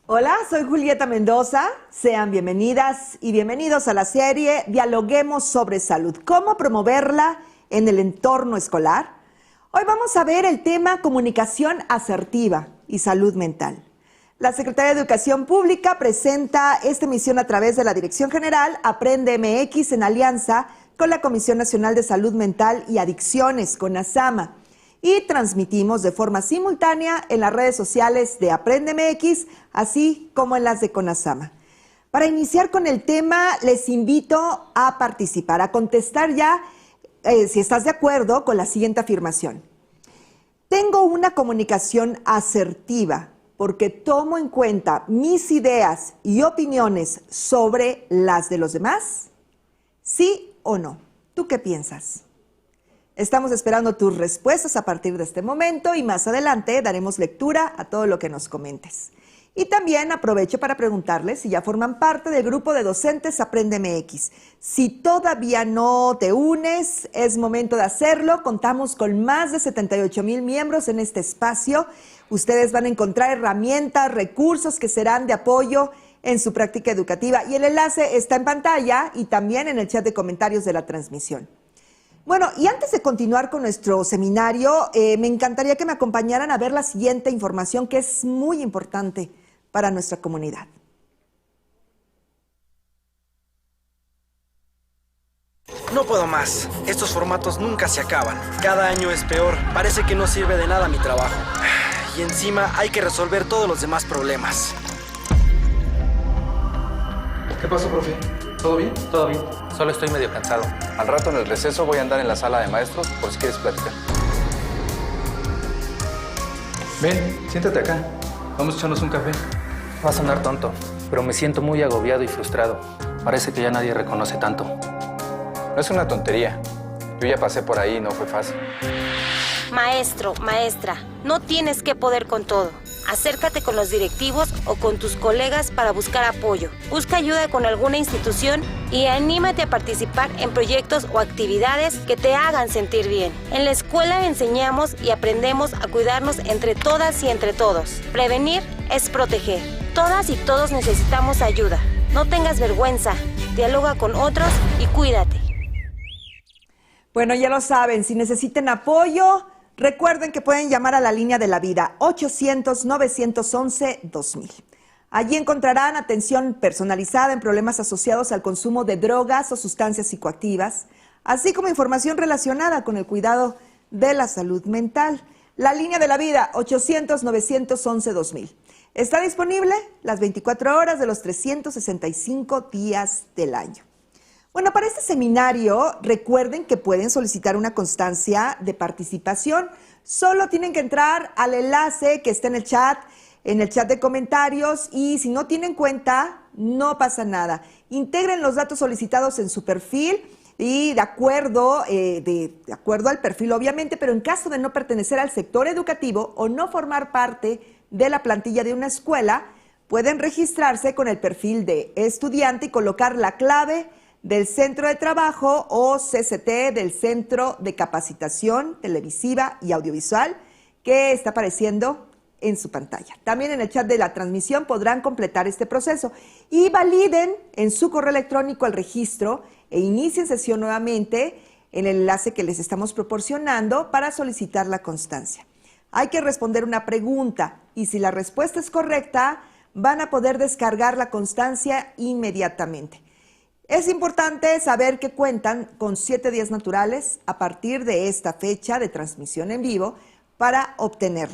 Hola, soy Julieta Mendoza. Sean bienvenidas y bienvenidos a la serie Dialoguemos sobre Salud. ¿Cómo promoverla en el entorno escolar? Hoy vamos a ver el tema comunicación asertiva y salud mental. La Secretaría de Educación Pública presenta esta emisión a través de la Dirección General Aprende MX en alianza con la Comisión Nacional de Salud Mental y Adicciones, CONASAMA. Y transmitimos de forma simultánea en las redes sociales de Aprende MX, así como en las de CONASAMA. Para iniciar con el tema, les invito a participar, a contestar ya, si estás de acuerdo con la siguiente afirmación. Tengo una comunicación asertiva porque tomo en cuenta mis ideas y opiniones sobre las de los demás. ¿Sí o no? ¿Tú qué piensas? Estamos esperando tus respuestas a partir de este momento y más adelante daremos lectura a todo lo que nos comentes. Y también aprovecho para preguntarles si ya forman parte del grupo de docentes Aprende MX. Si todavía no te unes, es momento de hacerlo. Contamos con más de 78,000 miembros en este espacio. Ustedes van a encontrar herramientas, recursos que serán de apoyo en su práctica educativa. Y el enlace está en pantalla y también en el chat de comentarios de la transmisión. Bueno, y antes de continuar con nuestro seminario, me encantaría que me acompañaran a ver la siguiente información que es muy importante para nuestra comunidad. No puedo más. Estos formatos nunca se acaban. Cada año es peor. Parece que no sirve de nada mi trabajo. Y encima hay que resolver todos los demás problemas. ¿Qué pasó, profe? ¿Todo bien? Todo bien, solo estoy medio cansado. Al rato en el receso voy a andar en la sala de maestros por si quieres platicar. Ven, siéntate acá. Vamos a echarnos un café. Va a sonar tonto, pero me siento muy agobiado y frustrado. Parece que ya nadie reconoce tanto. No es una tontería. Yo ya pasé por ahí y no fue fácil. Maestro, maestra, no tienes que poder con todo. Acércate con los directivos o con tus colegas para buscar apoyo. Busca ayuda con alguna institución y anímate a participar en proyectos o actividades que te hagan sentir bien. En la escuela enseñamos y aprendemos a cuidarnos entre todas y entre todos. Prevenir es proteger. Todas y todos necesitamos ayuda. No tengas vergüenza. Dialoga con otros y cuídate. Bueno, ya lo saben, si necesitan apoyo, recuerden que pueden llamar a la línea de la vida 800-911-2000. Allí encontrarán atención personalizada en problemas asociados al consumo de drogas o sustancias psicoactivas, así como información relacionada con el cuidado de la salud mental. La línea de la vida 800-911-2000. Está disponible las 24 horas de los 365 días del año. Bueno, para este seminario, recuerden que pueden solicitar una constancia de participación. Solo tienen que entrar al enlace que está en el chat de comentarios, y si no tienen cuenta, no pasa nada. Integren los datos solicitados en su perfil y de acuerdo al perfil, obviamente, pero en caso de no pertenecer al sector educativo o no formar parte de la plantilla de una escuela, pueden registrarse con el perfil de estudiante y colocar la clave del Centro de Trabajo o CCT del Centro de Capacitación Televisiva y Audiovisual que está apareciendo en su pantalla. También en el chat de la transmisión podrán completar este proceso y validen en su correo electrónico el registro e inicien sesión nuevamente en el enlace que les estamos proporcionando para solicitar la constancia. Hay que responder una pregunta y si la respuesta es correcta, van a poder descargar la constancia inmediatamente. Es importante saber que cuentan con 7 días naturales a partir de esta fecha de transmisión en vivo para obtener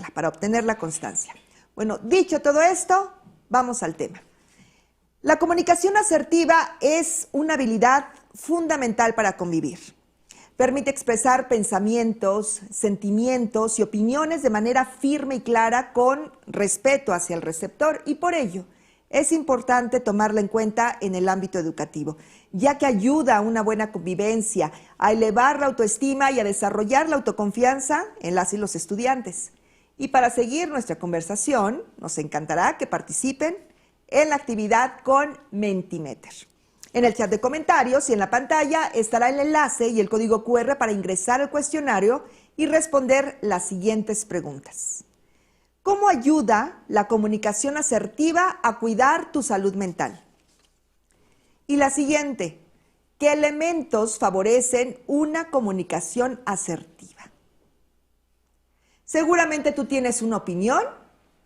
la constancia. Bueno, dicho todo esto, vamos al tema. La comunicación asertiva es una habilidad fundamental para convivir. Permite expresar pensamientos, sentimientos y opiniones de manera firme y clara con respeto hacia el receptor y por ello es importante tomarla en cuenta en el ámbito educativo, ya que ayuda a una buena convivencia, a elevar la autoestima y a desarrollar la autoconfianza en las y los estudiantes. Y para seguir nuestra conversación, nos encantará que participen en la actividad con Mentimeter. En el chat de comentarios y en la pantalla estará el enlace y el código QR para ingresar al cuestionario y responder las siguientes preguntas. ¿Cómo ayuda la comunicación asertiva a cuidar tu salud mental? Y la siguiente, ¿qué elementos favorecen una comunicación asertiva? Seguramente tú tienes una opinión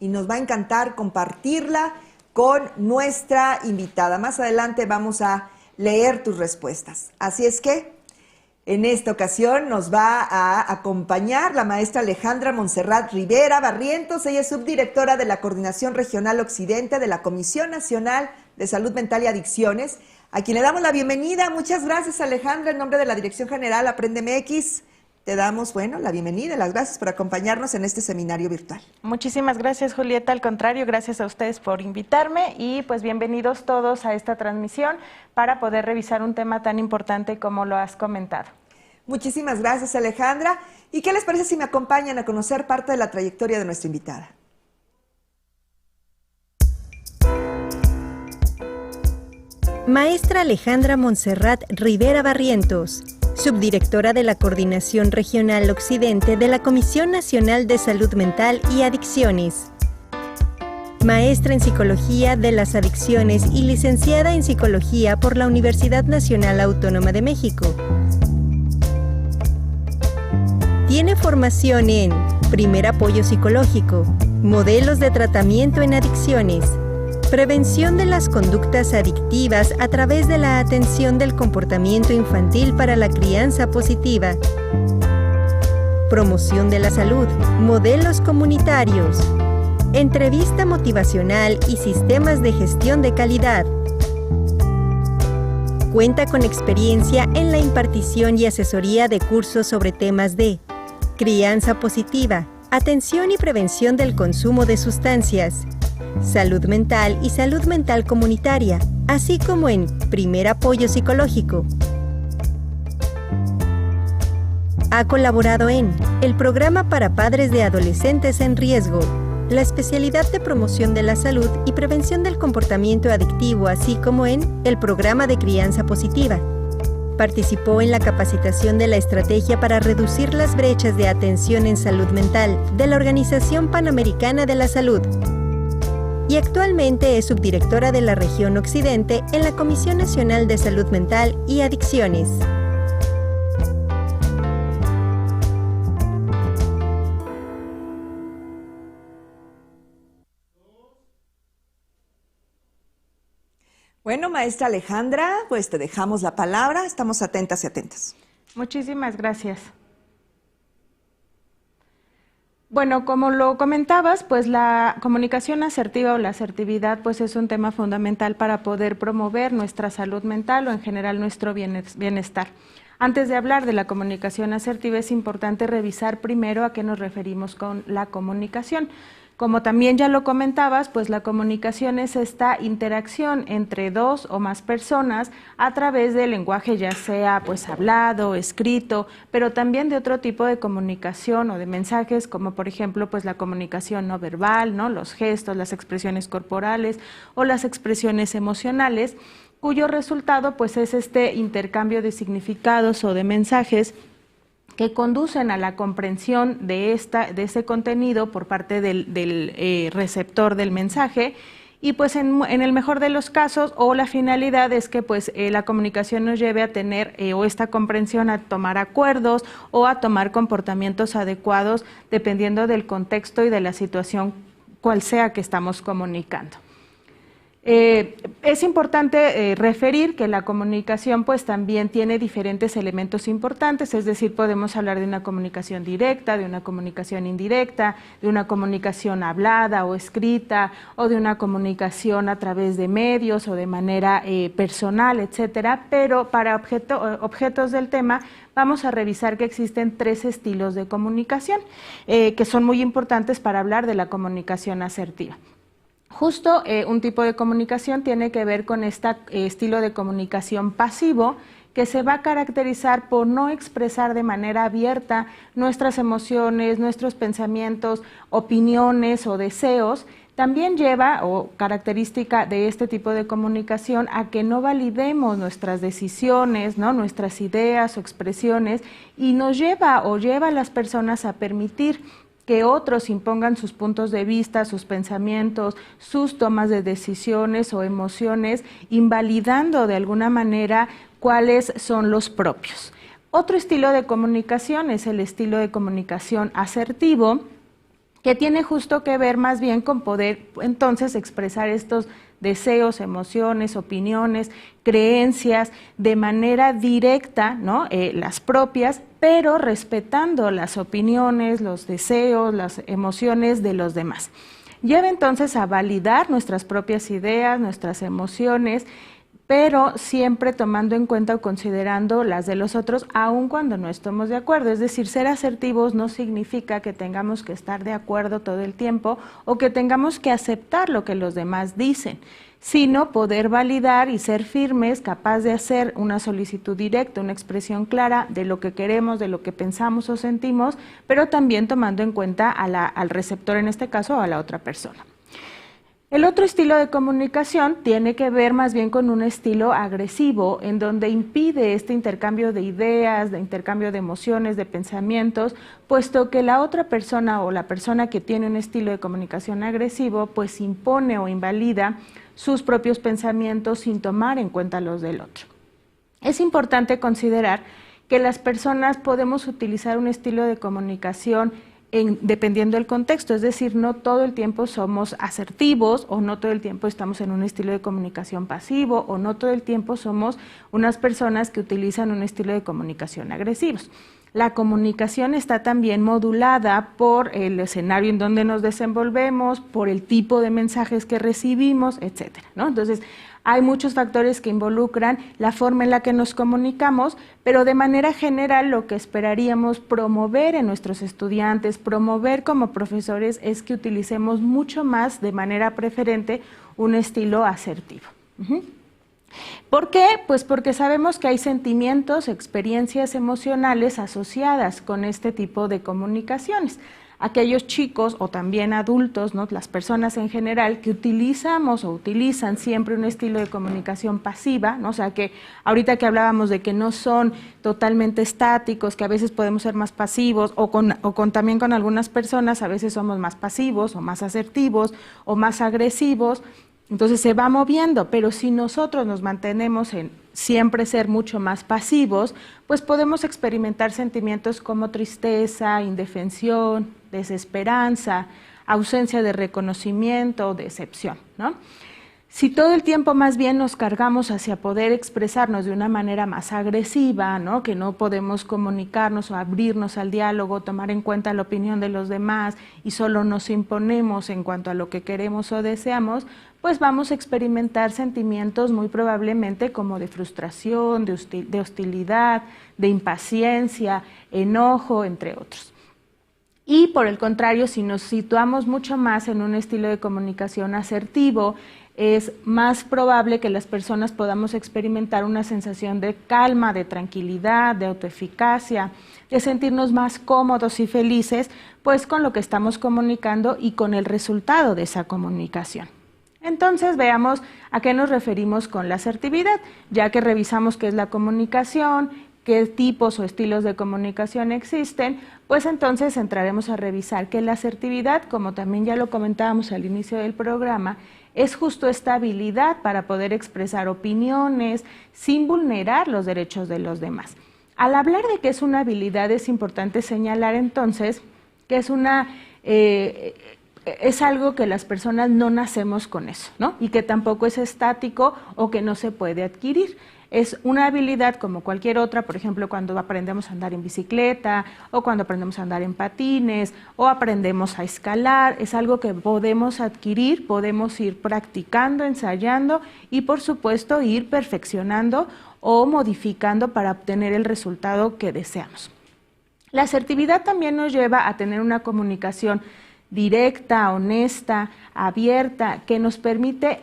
y nos va a encantar compartirla con nuestra invitada. Más adelante vamos a leer tus respuestas. Así es que en esta ocasión nos va a acompañar la maestra Alejandra Montserrat Rivera Barrientos. Ella es subdirectora de la Coordinación Regional Occidente de la Comisión Nacional de Salud Mental y Adicciones, a quien le damos la bienvenida. Muchas gracias, Alejandra, en nombre de la Dirección General Aprende MX. Te damos, la bienvenida y las gracias por acompañarnos en este seminario virtual. Muchísimas gracias, Julieta. Al contrario, gracias a ustedes por invitarme y pues bienvenidos todos a esta transmisión para poder revisar un tema tan importante como lo has comentado. Muchísimas gracias, Alejandra. ¿Y qué les parece si me acompañan a conocer parte de la trayectoria de nuestra invitada? Maestra Alejandra Montserrat Rivera Barrientos, subdirectora de la Coordinación Regional Occidente de la Comisión Nacional de Salud Mental y Adicciones. Maestra en Psicología de las Adicciones y licenciada en Psicología por la Universidad Nacional Autónoma de México. Tiene formación en primer apoyo psicológico, modelos de tratamiento en adicciones, prevención de las conductas adictivas a través de la atención del comportamiento infantil para la crianza positiva, promoción de la salud, modelos comunitarios, entrevista motivacional y sistemas de gestión de calidad. Cuenta con experiencia en la impartición y asesoría de cursos sobre temas de crianza positiva, atención y prevención del consumo de sustancias, salud mental y salud mental comunitaria, así como en primer apoyo psicológico. Ha colaborado en el Programa para Padres de Adolescentes en Riesgo, la especialidad de promoción de la salud y prevención del comportamiento adictivo, así como en el Programa de Crianza Positiva. Participó en la capacitación de la Estrategia para Reducir las Brechas de Atención en Salud Mental de la Organización Panamericana de la Salud. Y actualmente es subdirectora de la Región Occidente en la Comisión Nacional de Salud Mental y Adicciones. Bueno, maestra Alejandra, pues te dejamos la palabra. Estamos atentas y atentos. Muchísimas gracias. Bueno, como lo comentabas, pues la comunicación asertiva o la asertividad pues es un tema fundamental para poder promover nuestra salud mental o en general nuestro bienestar. Antes de hablar de la comunicación asertiva es importante revisar primero a qué nos referimos con la comunicación. Como también ya lo comentabas, pues la comunicación es esta interacción entre dos o más personas a través del lenguaje, ya sea pues hablado, escrito, pero también de otro tipo de comunicación o de mensajes, como por ejemplo pues la comunicación no verbal, ¿no? Los gestos, las expresiones corporales o las expresiones emocionales, cuyo resultado pues es este intercambio de significados o de mensajes que conducen a la comprensión de ese contenido por parte del receptor del mensaje y pues en el mejor de los casos o la finalidad es que pues la comunicación nos lleve a tener o esta comprensión a tomar acuerdos o a tomar comportamientos adecuados dependiendo del contexto y de la situación cual sea que estamos comunicando. Es importante referir que la comunicación pues también tiene diferentes elementos importantes, es decir, podemos hablar de una comunicación directa, de una comunicación indirecta, de una comunicación hablada o escrita, o de una comunicación a través de medios o de manera personal, etcétera, pero para objetos del tema vamos a revisar que existen 3 estilos de comunicación que son muy importantes para hablar de la comunicación asertiva. Justo un tipo de comunicación tiene que ver con este estilo de comunicación pasivo que se va a caracterizar por no expresar de manera abierta nuestras emociones, nuestros pensamientos, opiniones o deseos. También lleva, o característica de este tipo de comunicación, a que no validemos nuestras decisiones, ¿no? Nuestras ideas o expresiones, y nos lleva o lleva a las personas a permitir que otros impongan sus puntos de vista, sus pensamientos, sus tomas de decisiones o emociones, invalidando de alguna manera cuáles son los propios. Otro estilo de comunicación es el estilo de comunicación asertivo, que tiene justo que ver más bien con poder entonces expresar estos deseos, emociones, opiniones, creencias de manera directa, ¿no? Las propias, pero respetando las opiniones, los deseos, las emociones de los demás. Lleva entonces a validar nuestras propias ideas, nuestras emociones, pero siempre tomando en cuenta o considerando las de los otros, aun cuando no estemos de acuerdo. Es decir, ser asertivos no significa que tengamos que estar de acuerdo todo el tiempo o que tengamos que aceptar lo que los demás dicen, sino poder validar y ser firmes, capaz de hacer una solicitud directa, una expresión clara de lo que queremos, de lo que pensamos o sentimos, pero también tomando en cuenta al receptor, en este caso, a la otra persona. El otro estilo de comunicación tiene que ver más bien con un estilo agresivo, en donde impide este intercambio de ideas, de intercambio de emociones, de pensamientos, puesto que la otra persona o la persona que tiene un estilo de comunicación agresivo, pues impone o invalida sus propios pensamientos sin tomar en cuenta los del otro. Es importante considerar que las personas podemos utilizar un estilo de comunicación dependiendo del contexto, es decir, no todo el tiempo somos asertivos o no todo el tiempo estamos en un estilo de comunicación pasivo o no todo el tiempo somos unas personas que utilizan un estilo de comunicación agresivos. La comunicación está también modulada por el escenario en donde nos desenvolvemos, por el tipo de mensajes que recibimos, etcétera, ¿no? Entonces, hay muchos factores que involucran la forma en la que nos comunicamos, pero de manera general lo que esperaríamos promover en nuestros estudiantes, promover como profesores, es que utilicemos mucho más de manera preferente un estilo asertivo. ¿Por qué? Pues porque sabemos que hay sentimientos, experiencias emocionales asociadas con este tipo de comunicaciones. Aquellos chicos o también adultos, ¿no? Las personas en general que utilizamos o utilizan siempre un estilo de comunicación pasiva, ¿no? O sea que ahorita que hablábamos de que no son totalmente estáticos, que a veces podemos ser más pasivos también con algunas personas a veces somos más pasivos o más asertivos o más agresivos. Entonces se va moviendo, pero si nosotros nos mantenemos en siempre ser mucho más pasivos, pues podemos experimentar sentimientos como tristeza, indefensión, desesperanza, ausencia de reconocimiento, decepción, ¿no? Si todo el tiempo más bien nos cargamos hacia poder expresarnos de una manera más agresiva, ¿no? Que no podemos comunicarnos o abrirnos al diálogo, tomar en cuenta la opinión de los demás y solo nos imponemos en cuanto a lo que queremos o deseamos, pues vamos a experimentar sentimientos muy probablemente como de frustración, de hostilidad, de impaciencia, enojo, entre otros. Y por el contrario, si nos situamos mucho más en un estilo de comunicación asertivo, es más probable que las personas podamos experimentar una sensación de calma, de tranquilidad, de autoeficacia, de sentirnos más cómodos y felices, pues con lo que estamos comunicando y con el resultado de esa comunicación. Entonces veamos a qué nos referimos con la asertividad, ya que revisamos qué es la comunicación, qué tipos o estilos de comunicación existen, pues entonces entraremos a revisar que la asertividad, como también ya lo comentábamos al inicio del programa, es justo esta habilidad para poder expresar opiniones sin vulnerar los derechos de los demás. Al hablar de que es una habilidad, es importante señalar entonces que es algo que las personas no nacemos con eso, ¿no? Y que tampoco es estático o que no se puede adquirir. Es una habilidad como cualquier otra, por ejemplo, cuando aprendemos a andar en bicicleta o cuando aprendemos a andar en patines o aprendemos a escalar. Es algo que podemos adquirir, podemos ir practicando, ensayando y, por supuesto, ir perfeccionando o modificando para obtener el resultado que deseamos. La asertividad también nos lleva a tener una comunicación directa, honesta, abierta, que nos permite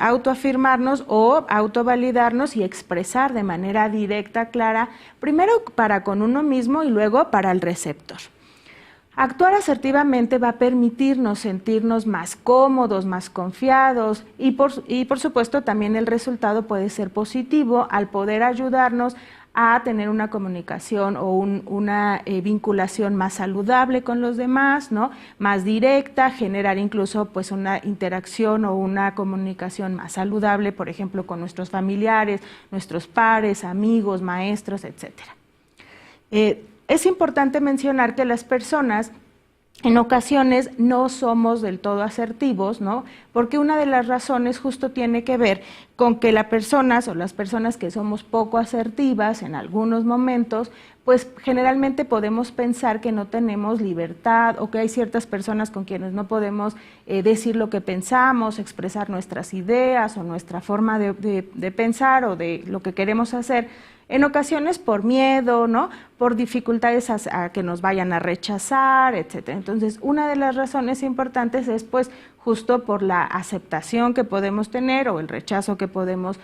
autoafirmarnos o autovalidarnos y expresar de manera directa, clara, primero para con uno mismo y luego para el receptor. Actuar asertivamente va a permitirnos sentirnos más cómodos, más confiados y por supuesto también el resultado puede ser positivo al poder ayudarnos a tener una comunicación o una vinculación más saludable con los demás, ¿no? Más directa, generar incluso pues una interacción o una comunicación más saludable, por ejemplo, con nuestros familiares, nuestros pares, amigos, maestros, etcétera. Es importante mencionar que las personas en ocasiones no somos del todo asertivos, ¿no? Porque una de las razones justo tiene que ver con que las personas que somos poco asertivas en algunos momentos, pues generalmente podemos pensar que no tenemos libertad o que hay ciertas personas con quienes no podemos decir lo que pensamos, expresar nuestras ideas o nuestra forma de pensar o de lo que queremos hacer. En ocasiones por miedo, ¿no? Por dificultades a que nos vayan a rechazar, etcétera. Entonces, una de las razones importantes es pues justo por la aceptación que podemos tener o el rechazo que podemos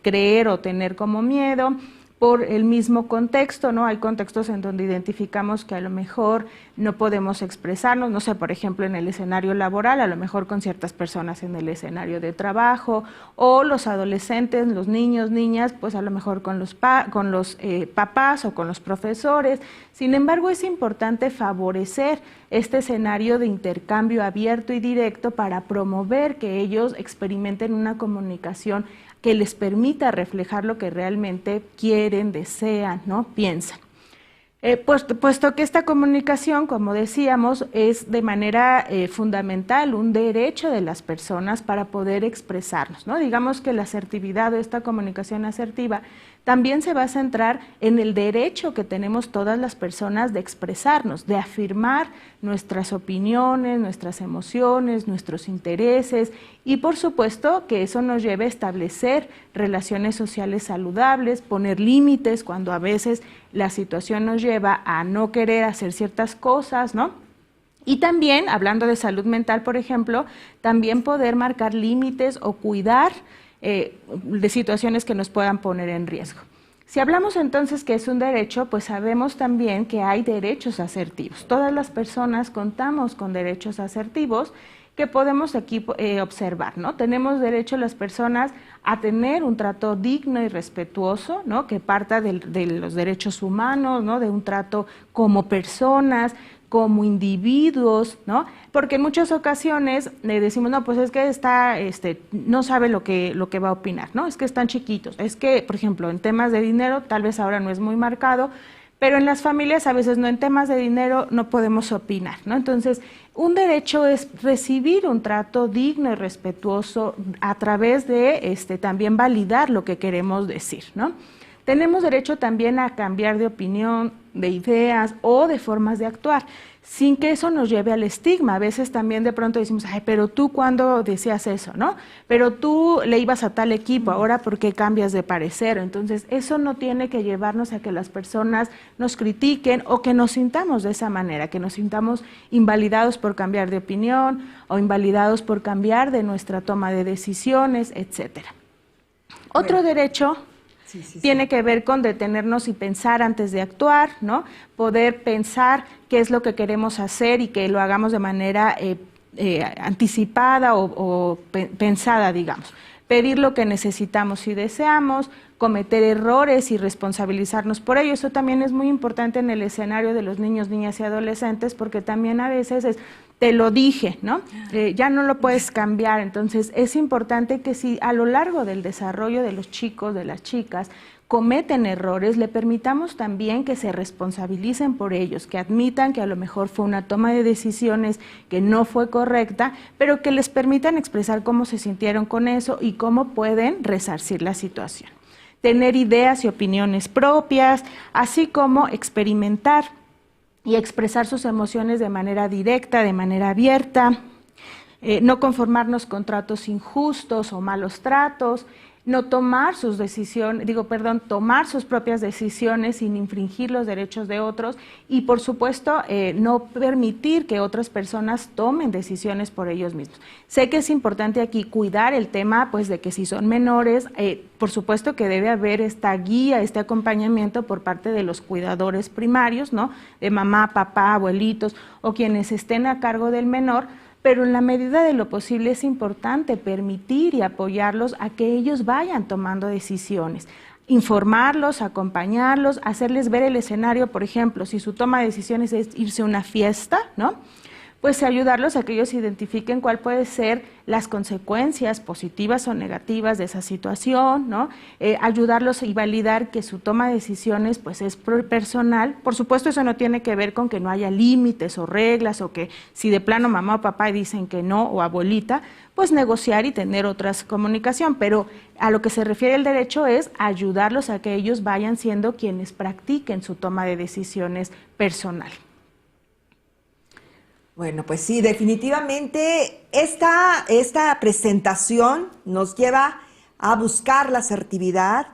creer o tener como miedo, por el mismo contexto, ¿no? Hay contextos en donde identificamos que a lo mejor no podemos expresarnos, no sé, por ejemplo, en el escenario laboral, a lo mejor con ciertas personas en el escenario de trabajo, o los adolescentes, los niños, niñas, pues a lo mejor con los papás o con los profesores. Sin embargo, es importante favorecer este escenario de intercambio abierto y directo para promover que ellos experimenten una comunicación que les permita reflejar lo que realmente quieren, desean, ¿no? Piensan. Puesto que esta comunicación, como decíamos, es de manera fundamental un derecho de las personas para poder expresarnos, ¿no? Digamos que la asertividad o esta comunicación asertiva también se va a centrar en el derecho que tenemos todas las personas de expresarnos, de afirmar nuestras opiniones, nuestras emociones, nuestros intereses y por supuesto que eso nos lleve a establecer relaciones sociales saludables, poner límites cuando a veces la situación nos lleva a no querer hacer ciertas cosas, ¿no? Y también, hablando de salud mental, por ejemplo, también poder marcar límites o cuidar de situaciones que nos puedan poner en riesgo. Si hablamos entonces que es un derecho, pues sabemos también que hay derechos asertivos. Todas las personas contamos con derechos asertivos que podemos aquí observar, ¿no? Tenemos derecho las personas a tener un trato digno y respetuoso, ¿no? Que parta de los derechos humanos, ¿no? De un trato como personas, como individuos, ¿no? Porque en muchas ocasiones le decimos, no, pues es que no sabe lo que va a opinar, ¿no? Es que están chiquitos, es que, por ejemplo, en temas de dinero, tal vez ahora no es muy marcado, pero en las familias a veces no, en temas de dinero no podemos opinar, ¿no? Entonces, un derecho es recibir un trato digno y respetuoso a través de también validar lo que queremos decir, ¿no? Tenemos derecho también a cambiar de opinión, de ideas o de formas de actuar, sin que eso nos lleve al estigma. A veces también de pronto decimos, ay, pero tú ¿cuándo decías eso, no? Pero tú le ibas a tal equipo, ahora ¿por qué cambias de parecer? Entonces, eso no tiene que llevarnos a que las personas nos critiquen o que nos sintamos de esa manera, que nos sintamos invalidados por cambiar de opinión o invalidados por cambiar de nuestra toma de decisiones, etcétera. Otro derecho tiene que ver con detenernos y pensar antes de actuar, ¿no? Poder pensar qué es lo que queremos hacer y que lo hagamos de manera anticipada o pensada, digamos. Pedir lo que necesitamos y deseamos, cometer errores y responsabilizarnos por ello. Eso también es muy importante en el escenario de los niños, niñas y adolescentes, porque también a veces es, te lo dije, ¿no? Ya no lo puedes cambiar. Entonces, es importante que si a lo largo del desarrollo de los chicos, de las chicas, cometen errores, le permitamos también que se responsabilicen por ellos, que admitan que a lo mejor fue una toma de decisiones que no fue correcta, pero que les permitan expresar cómo se sintieron con eso y cómo pueden resarcir la situación. Tener ideas y opiniones propias, así como experimentar y expresar sus emociones de manera directa, de manera abierta, no conformarnos con tratos injustos o malos tratos, no tomar tomar sus propias decisiones sin infringir los derechos de otros y, por supuesto, no permitir que otras personas tomen decisiones por ellos mismos. Sé que es importante aquí cuidar el tema, pues, de que si son menores, por supuesto que debe haber esta guía, este acompañamiento por parte de los cuidadores primarios, ¿no? De mamá, papá, abuelitos o quienes estén a cargo del menor, pero en la medida de lo posible es importante permitir y apoyarlos a que ellos vayan tomando decisiones. informarlos, acompañarlos, hacerles ver el escenario, por ejemplo, si su toma de decisiones es irse a una fiesta, ¿no? Pues ayudarlos a que ellos identifiquen cuál puede ser las consecuencias positivas o negativas de esa situación, ¿no? Ayudarlos y validar que su toma de decisiones pues es personal. Por supuesto, eso no tiene que ver con que no haya límites o reglas, o que si de plano mamá o papá dicen que no, o abuelita, pues negociar y tener otras comunicación, pero a lo que se refiere el derecho es ayudarlos a que ellos vayan siendo quienes practiquen su toma de decisiones personal. Bueno, pues sí, definitivamente esta presentación nos lleva a buscar la asertividad.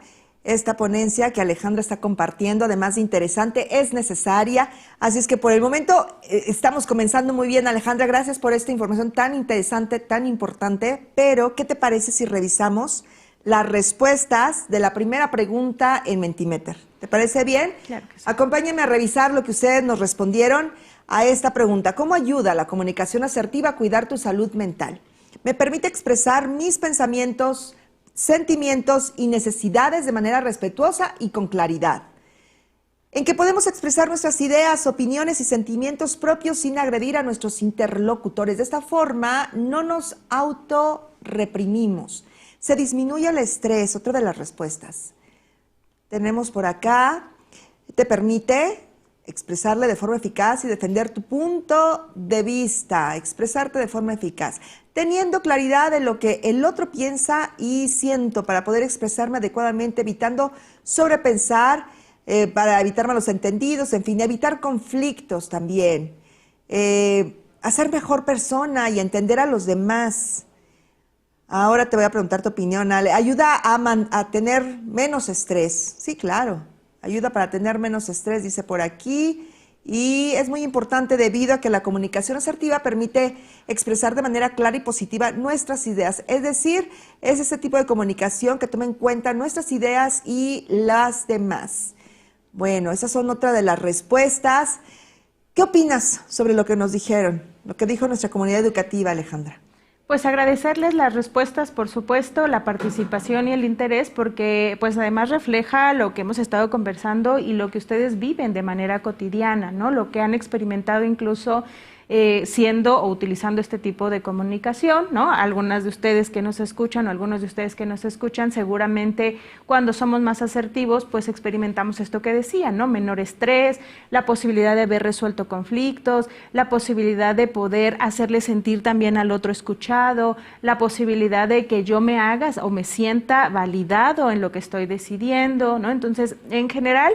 Esta ponencia que Alejandra está compartiendo, además de interesante, es necesaria. Así es que por el momento estamos comenzando muy bien, Alejandra. Gracias por esta información tan interesante, tan importante. Pero, ¿qué te parece si revisamos las respuestas de la primera pregunta en Mentimeter? ¿Te parece bien? Claro que sí. Acompáñenme a revisar lo que ustedes nos respondieron a esta pregunta. ¿Cómo ayuda la comunicación asertiva a cuidar tu salud mental? Me permite expresar mis pensamientos, sentimientos y necesidades de manera respetuosa y con claridad. En que podemos expresar nuestras ideas, opiniones y sentimientos propios sin agredir a nuestros interlocutores. De esta forma no nos autorreprimimos. Se disminuye el estrés, otra de las respuestas. Tenemos por acá, te permite expresarle de forma eficaz y defender tu punto de vista, expresarte de forma eficaz, teniendo claridad de lo que el otro piensa y siento para poder expresarme adecuadamente, evitando sobrepensar, para evitar malos entendidos, en fin, evitar conflictos también, a ser mejor persona y entender a los demás. Ahora te voy a preguntar tu opinión, Ale. ¿Ayuda a tener menos estrés? Sí, claro. Ayuda para tener menos estrés, dice por aquí. Y es muy importante debido a que la comunicación asertiva permite expresar de manera clara y positiva nuestras ideas. Es decir, es ese tipo de comunicación que toma en cuenta nuestras ideas y las demás. Bueno, esas son otra de las respuestas. ¿Qué opinas sobre lo que nos dijeron, lo que dijo nuestra comunidad educativa, Alejandra? Pues agradecerles las respuestas, por supuesto, la participación y el interés, porque pues además refleja lo que hemos estado conversando y lo que ustedes viven de manera cotidiana, ¿no? Lo que han experimentado incluso siendo o utilizando este tipo de comunicación, ¿no? Algunas de ustedes que nos escuchan o algunos de ustedes que nos escuchan, seguramente cuando somos más asertivos, pues experimentamos esto que decían, ¿no? Menor estrés, la posibilidad de haber resuelto conflictos, la posibilidad de poder hacerle sentir también al otro escuchado, la posibilidad de que yo me haga o me sienta validado en lo que estoy decidiendo, ¿no? Entonces, en general,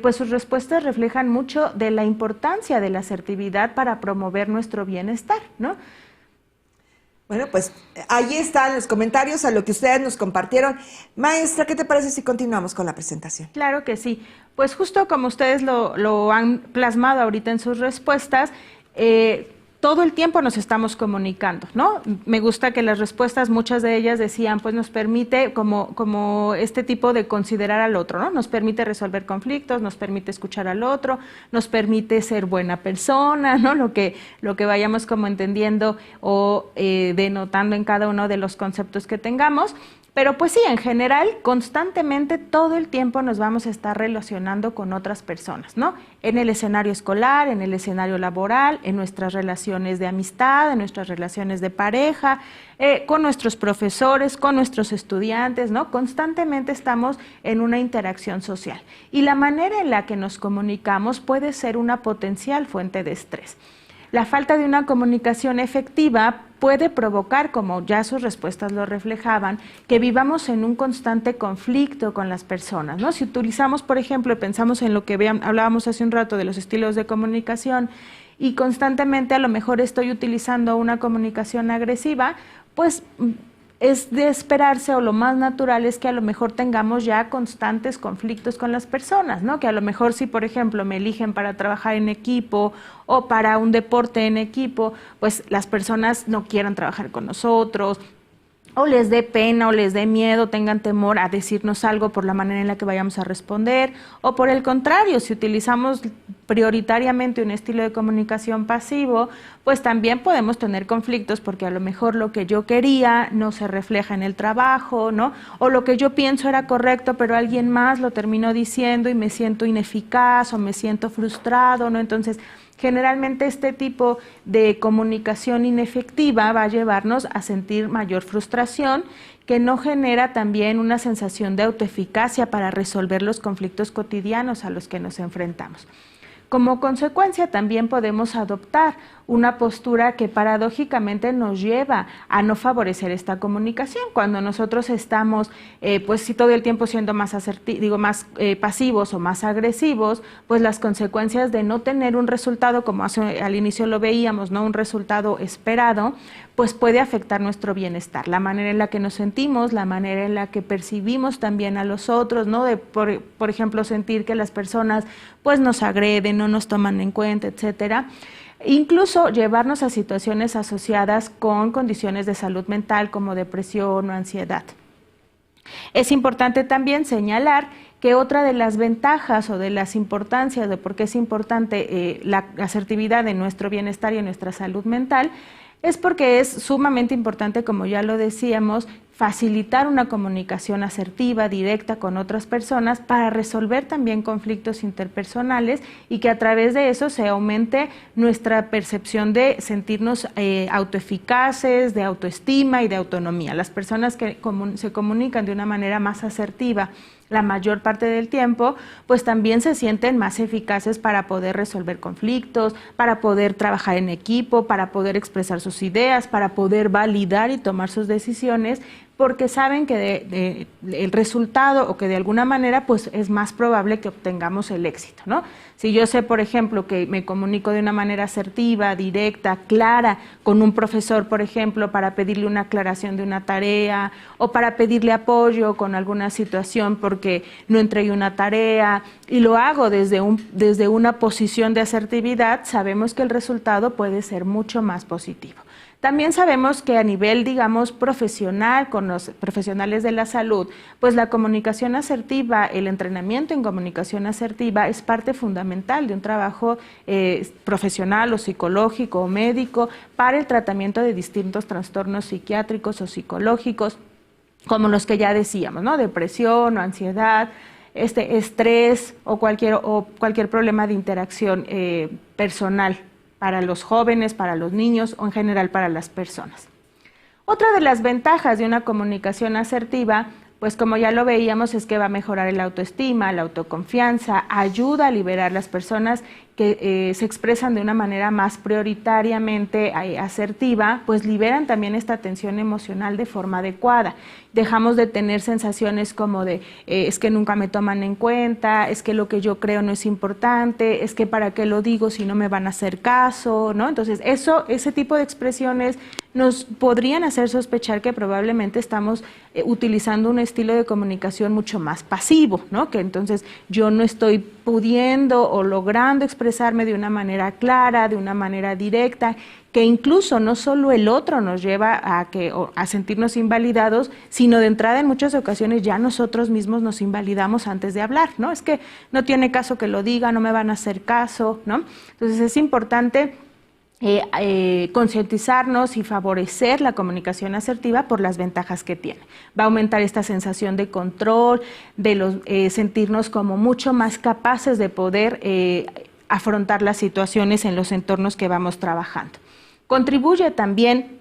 pues sus respuestas reflejan mucho de la importancia de la asertividad para promover nuestro bienestar, ¿no? Bueno, pues ahí están los comentarios a lo que ustedes nos compartieron. Maestra, ¿qué te parece si continuamos con la presentación? Claro que sí. Pues justo como ustedes lo han plasmado ahorita en sus respuestas, todo el tiempo nos estamos comunicando, ¿no? Me gusta que las respuestas, muchas de ellas decían, pues nos permite como este tipo de considerar al otro, ¿no? Nos permite resolver conflictos, nos permite escuchar al otro, nos permite ser buena persona, ¿no? Lo que vayamos como entendiendo o denotando en cada uno de los conceptos que tengamos. Pero pues sí, en general, constantemente, todo el tiempo nos vamos a estar relacionando con otras personas, ¿no? En el escenario escolar, en el escenario laboral, en nuestras relaciones de amistad, en nuestras relaciones de pareja, con nuestros profesores, con nuestros estudiantes, ¿no? Constantemente estamos en una interacción social. Y la manera en la que nos comunicamos puede ser una potencial fuente de estrés. La falta de una comunicación efectiva puede provocar, como ya sus respuestas lo reflejaban, que vivamos en un constante conflicto con las personas, ¿no? Si utilizamos, por ejemplo, pensamos en lo que hablábamos hace un rato de los estilos de comunicación y constantemente a lo mejor estoy utilizando una comunicación agresiva, pues es de esperarse, o lo más natural es que a lo mejor tengamos ya constantes conflictos con las personas, ¿no? Que a lo mejor si, por ejemplo, me eligen para trabajar en equipo o para un deporte en equipo, pues las personas no quieran trabajar con nosotros, o les dé pena o les dé miedo, tengan temor a decirnos algo por la manera en la que vayamos a responder, o por el contrario, si utilizamos prioritariamente un estilo de comunicación pasivo, pues también podemos tener conflictos porque a lo mejor lo que yo quería no se refleja en el trabajo, ¿no? O lo que yo pienso era correcto, pero alguien más lo terminó diciendo y me siento ineficaz o me siento frustrado, ¿no? Entonces, generalmente este tipo de comunicación inefectiva va a llevarnos a sentir mayor frustración, que no genera también una sensación de autoeficacia para resolver los conflictos cotidianos a los que nos enfrentamos. Como consecuencia, también podemos adoptar una postura que paradójicamente nos lleva a no favorecer esta comunicación. Cuando nosotros estamos, pues si todo el tiempo siendo más pasivos o más agresivos, pues las consecuencias de no tener un resultado, como al inicio lo veíamos, ¿no? Un resultado esperado, pues puede afectar nuestro bienestar, la manera en la que nos sentimos, la manera en la que percibimos también a los otros, ¿no? Por ejemplo, sentir que las personas pues nos agreden, no nos toman en cuenta, etcétera. Incluso llevarnos a situaciones asociadas con condiciones de salud mental como depresión o ansiedad. Es importante también señalar que otra de las ventajas o de las importancias de por qué es importante la asertividad en nuestro bienestar y en nuestra salud mental es porque es sumamente importante, como ya lo decíamos, facilitar una comunicación asertiva, directa con otras personas para resolver también conflictos interpersonales y que a través de eso se aumente nuestra percepción de sentirnos autoeficaces, de autoestima y de autonomía. Las personas que se comunican de una manera más asertiva la mayor parte del tiempo, pues también se sienten más eficaces para poder resolver conflictos, para poder trabajar en equipo, para poder expresar sus ideas, para poder validar y tomar sus decisiones, porque saben que el resultado o que de alguna manera pues es más probable que obtengamos el éxito, ¿no? Si yo sé, por ejemplo, que me comunico de una manera asertiva, directa, clara con un profesor, por ejemplo, para pedirle una aclaración de una tarea o para pedirle apoyo con alguna situación porque no entregué una tarea y lo hago desde una posición de asertividad, sabemos que el resultado puede ser mucho más positivo. También sabemos que a nivel, digamos, profesional, con los profesionales de la salud, pues la comunicación asertiva, el entrenamiento en comunicación asertiva es parte fundamental de un trabajo profesional o psicológico o médico para el tratamiento de distintos trastornos psiquiátricos o psicológicos, como los que ya decíamos, ¿no? Depresión o ansiedad, estrés o cualquier problema de interacción personal para los jóvenes, para los niños o en general para las personas. Otra de las ventajas de una comunicación asertiva, pues como ya lo veíamos, es que va a mejorar el autoestima, la autoconfianza, ayuda a liberar las personas que se expresan de una manera más prioritariamente asertiva, pues liberan también esta tensión emocional de forma adecuada. Dejamos de tener sensaciones como de es que nunca me toman en cuenta, es que lo que yo creo no es importante, es que para qué lo digo si no me van a hacer caso, ¿no? Entonces ese tipo de expresiones nos podrían hacer sospechar que probablemente estamos utilizando un estilo de comunicación mucho más pasivo, ¿no? Que entonces yo no estoy pudiendo o logrando expresarme de una manera clara, de una manera directa, que incluso no solo el otro nos lleva a sentirnos invalidados, sino de entrada en muchas ocasiones ya nosotros mismos nos invalidamos antes de hablar, ¿no? Es que no tiene caso que lo diga, no me van a hacer caso, ¿no? Entonces es importante concientizarnos y favorecer la comunicación asertiva por las ventajas que tiene. Va a aumentar esta sensación de control, de sentirnos como mucho más capaces de poder afrontar las situaciones en los entornos que vamos trabajando. Contribuye también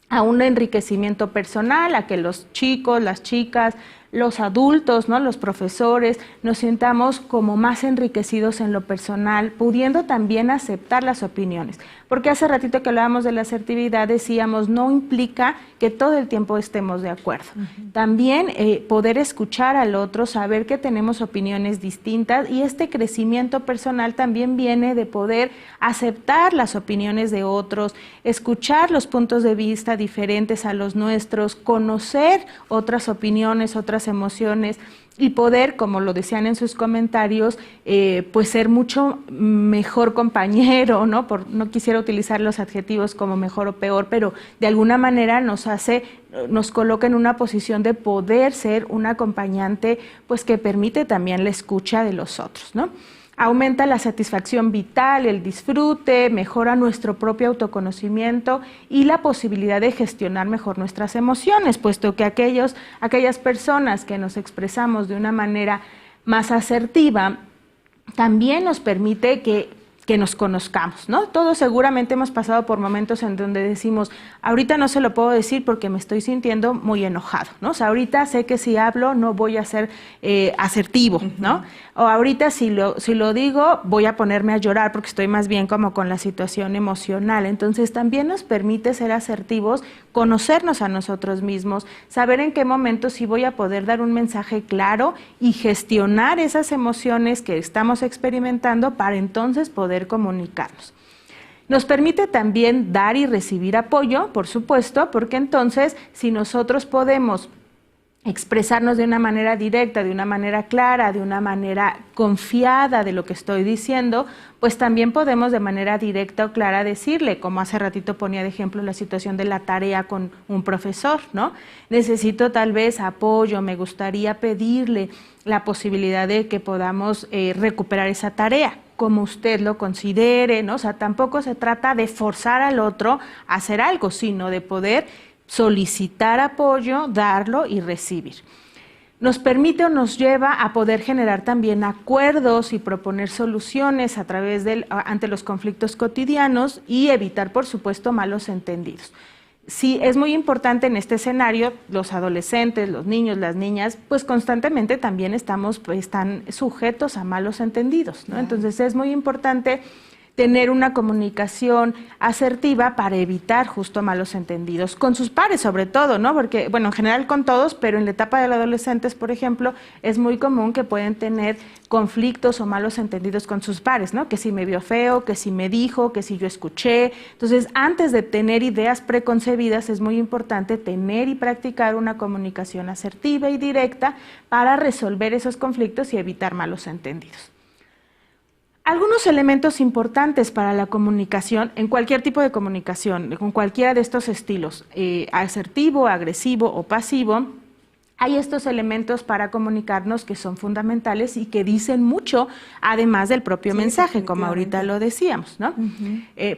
a un enriquecimiento personal, a que los chicos, las chicas, los adultos, ¿no? Los profesores, nos sintamos como más enriquecidos en lo personal, pudiendo también aceptar las opiniones. Porque hace ratito que hablábamos de la asertividad, decíamos, no implica que todo el tiempo estemos de acuerdo. También poder escuchar al otro, saber que tenemos opiniones distintas y este crecimiento personal también viene de poder aceptar las opiniones de otros, escuchar los puntos de vista diferentes a los nuestros, conocer otras opiniones, otras emociones y poder, como lo decían en sus comentarios, pues ser mucho mejor compañero, ¿no? No quisiera utilizar los adjetivos como mejor o peor, pero de alguna manera nos coloca en una posición de poder ser un acompañante, pues que permite también la escucha de los otros, ¿no? Aumenta la satisfacción vital, el disfrute, mejora nuestro propio autoconocimiento y la posibilidad de gestionar mejor nuestras emociones, puesto que aquellas personas que nos expresamos de una manera más asertiva, también nos permite que nos conozcamos, ¿no? Todos seguramente hemos pasado por momentos en donde decimos, ahorita no se lo puedo decir porque me estoy sintiendo muy enojado, ¿no? O sea, ahorita sé que si hablo no voy a ser asertivo, ¿no? O ahorita si lo digo voy a ponerme a llorar porque estoy más bien como con la situación emocional. Entonces también nos permite ser asertivos, conocernos a nosotros mismos, saber en qué momento sí voy a poder dar un mensaje claro y gestionar esas emociones que estamos experimentando para entonces poder comunicarnos. Nos permite también dar y recibir apoyo, por supuesto, porque entonces si nosotros podemos expresarnos de una manera directa, de una manera clara, de una manera confiada de lo que estoy diciendo, pues también podemos de manera directa o clara decirle, como hace ratito ponía de ejemplo la situación de la tarea con un profesor, ¿no? Necesito tal vez apoyo, me gustaría pedirle la posibilidad de que podamos recuperar esa tarea, como usted lo considere, ¿no? O sea, tampoco se trata de forzar al otro a hacer algo, sino de poder solicitar apoyo, darlo y recibir. Nos permite o nos lleva a poder generar también acuerdos y proponer soluciones ante los conflictos cotidianos y evitar, por supuesto, malos entendidos. Sí, es muy importante en este escenario, los adolescentes, los niños, las niñas, pues constantemente también están sujetos a malos entendidos, ¿no? Entonces es muy importante tener una comunicación asertiva para evitar justo malos entendidos, con sus pares sobre todo, ¿no? Porque, bueno, en general con todos, pero en la etapa de los adolescentes, por ejemplo, es muy común que pueden tener conflictos o malos entendidos con sus pares, ¿no? Que si me vio feo, que si me dijo, que si yo escuché. Entonces, antes de tener ideas preconcebidas, es muy importante tener y practicar una comunicación asertiva y directa para resolver esos conflictos y evitar malos entendidos. Algunos elementos importantes para la comunicación, en cualquier tipo de comunicación, con cualquiera de estos estilos, asertivo, agresivo o pasivo, hay estos elementos para comunicarnos que son fundamentales y que dicen mucho, además del propio mensaje, como ahorita lo decíamos, ¿no?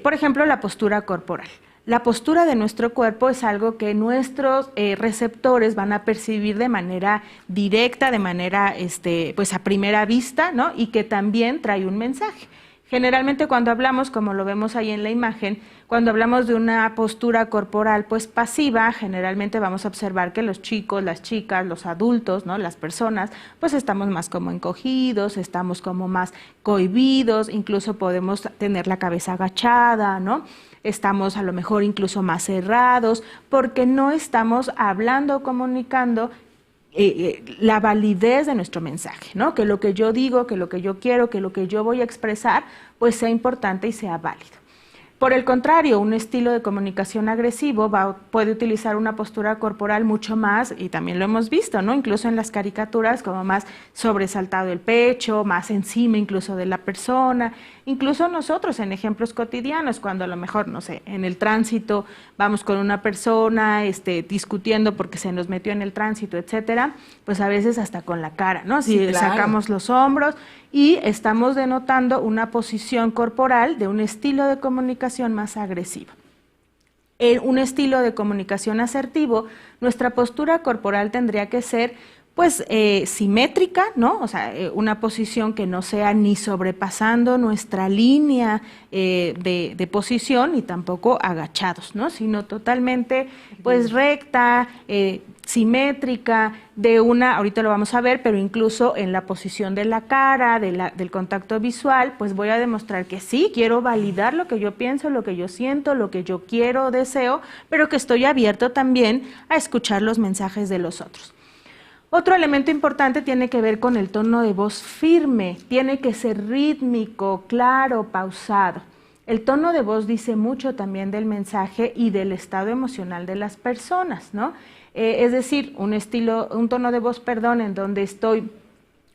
Por ejemplo, la postura corporal. La postura de nuestro cuerpo es algo que nuestros receptores van a percibir de manera directa, de manera pues a primera vista, ¿no? Y que también trae un mensaje. Generalmente cuando hablamos, como lo vemos ahí en la imagen, cuando hablamos de una postura corporal pues pasiva, generalmente vamos a observar que los chicos, las chicas, los adultos, ¿no? Las personas, pues estamos más como encogidos, estamos como más cohibidos, incluso podemos tener la cabeza agachada, ¿no? Estamos a lo mejor incluso más cerrados, porque no estamos hablando o comunicando la validez de nuestro mensaje, ¿no? Que lo que yo digo, que lo que yo quiero, que lo que yo voy a expresar, pues sea importante y sea válido. Por el contrario, un estilo de comunicación agresivo puede utilizar una postura corporal mucho más, y también lo hemos visto, ¿no? Incluso en las caricaturas, como más sobresaltado el pecho, más encima incluso de la persona. Incluso nosotros en ejemplos cotidianos, cuando a lo mejor, no sé, en el tránsito vamos con una persona discutiendo porque se nos metió en el tránsito, etcétera, pues a veces hasta con la cara, ¿no? Si sí, sacamos los hombros y estamos denotando una posición corporal de un estilo de comunicación más agresivo. En un estilo de comunicación asertivo, nuestra postura corporal tendría que ser pues simétrica, ¿no? O sea, una posición que no sea ni sobrepasando nuestra línea de posición ni tampoco agachados, ¿no? Sino totalmente pues recta, simétrica, ahorita lo vamos a ver, pero incluso en la posición de la cara, del contacto visual, pues voy a demostrar que sí, quiero validar lo que yo pienso, lo que yo siento, lo que yo quiero, deseo, pero que estoy abierto también a escuchar los mensajes de los otros. Otro elemento importante tiene que ver con el tono de voz firme, tiene que ser rítmico, claro, pausado. El tono de voz dice mucho también del mensaje y del estado emocional de las personas, ¿no? Es decir, un tono de voz, en donde estoy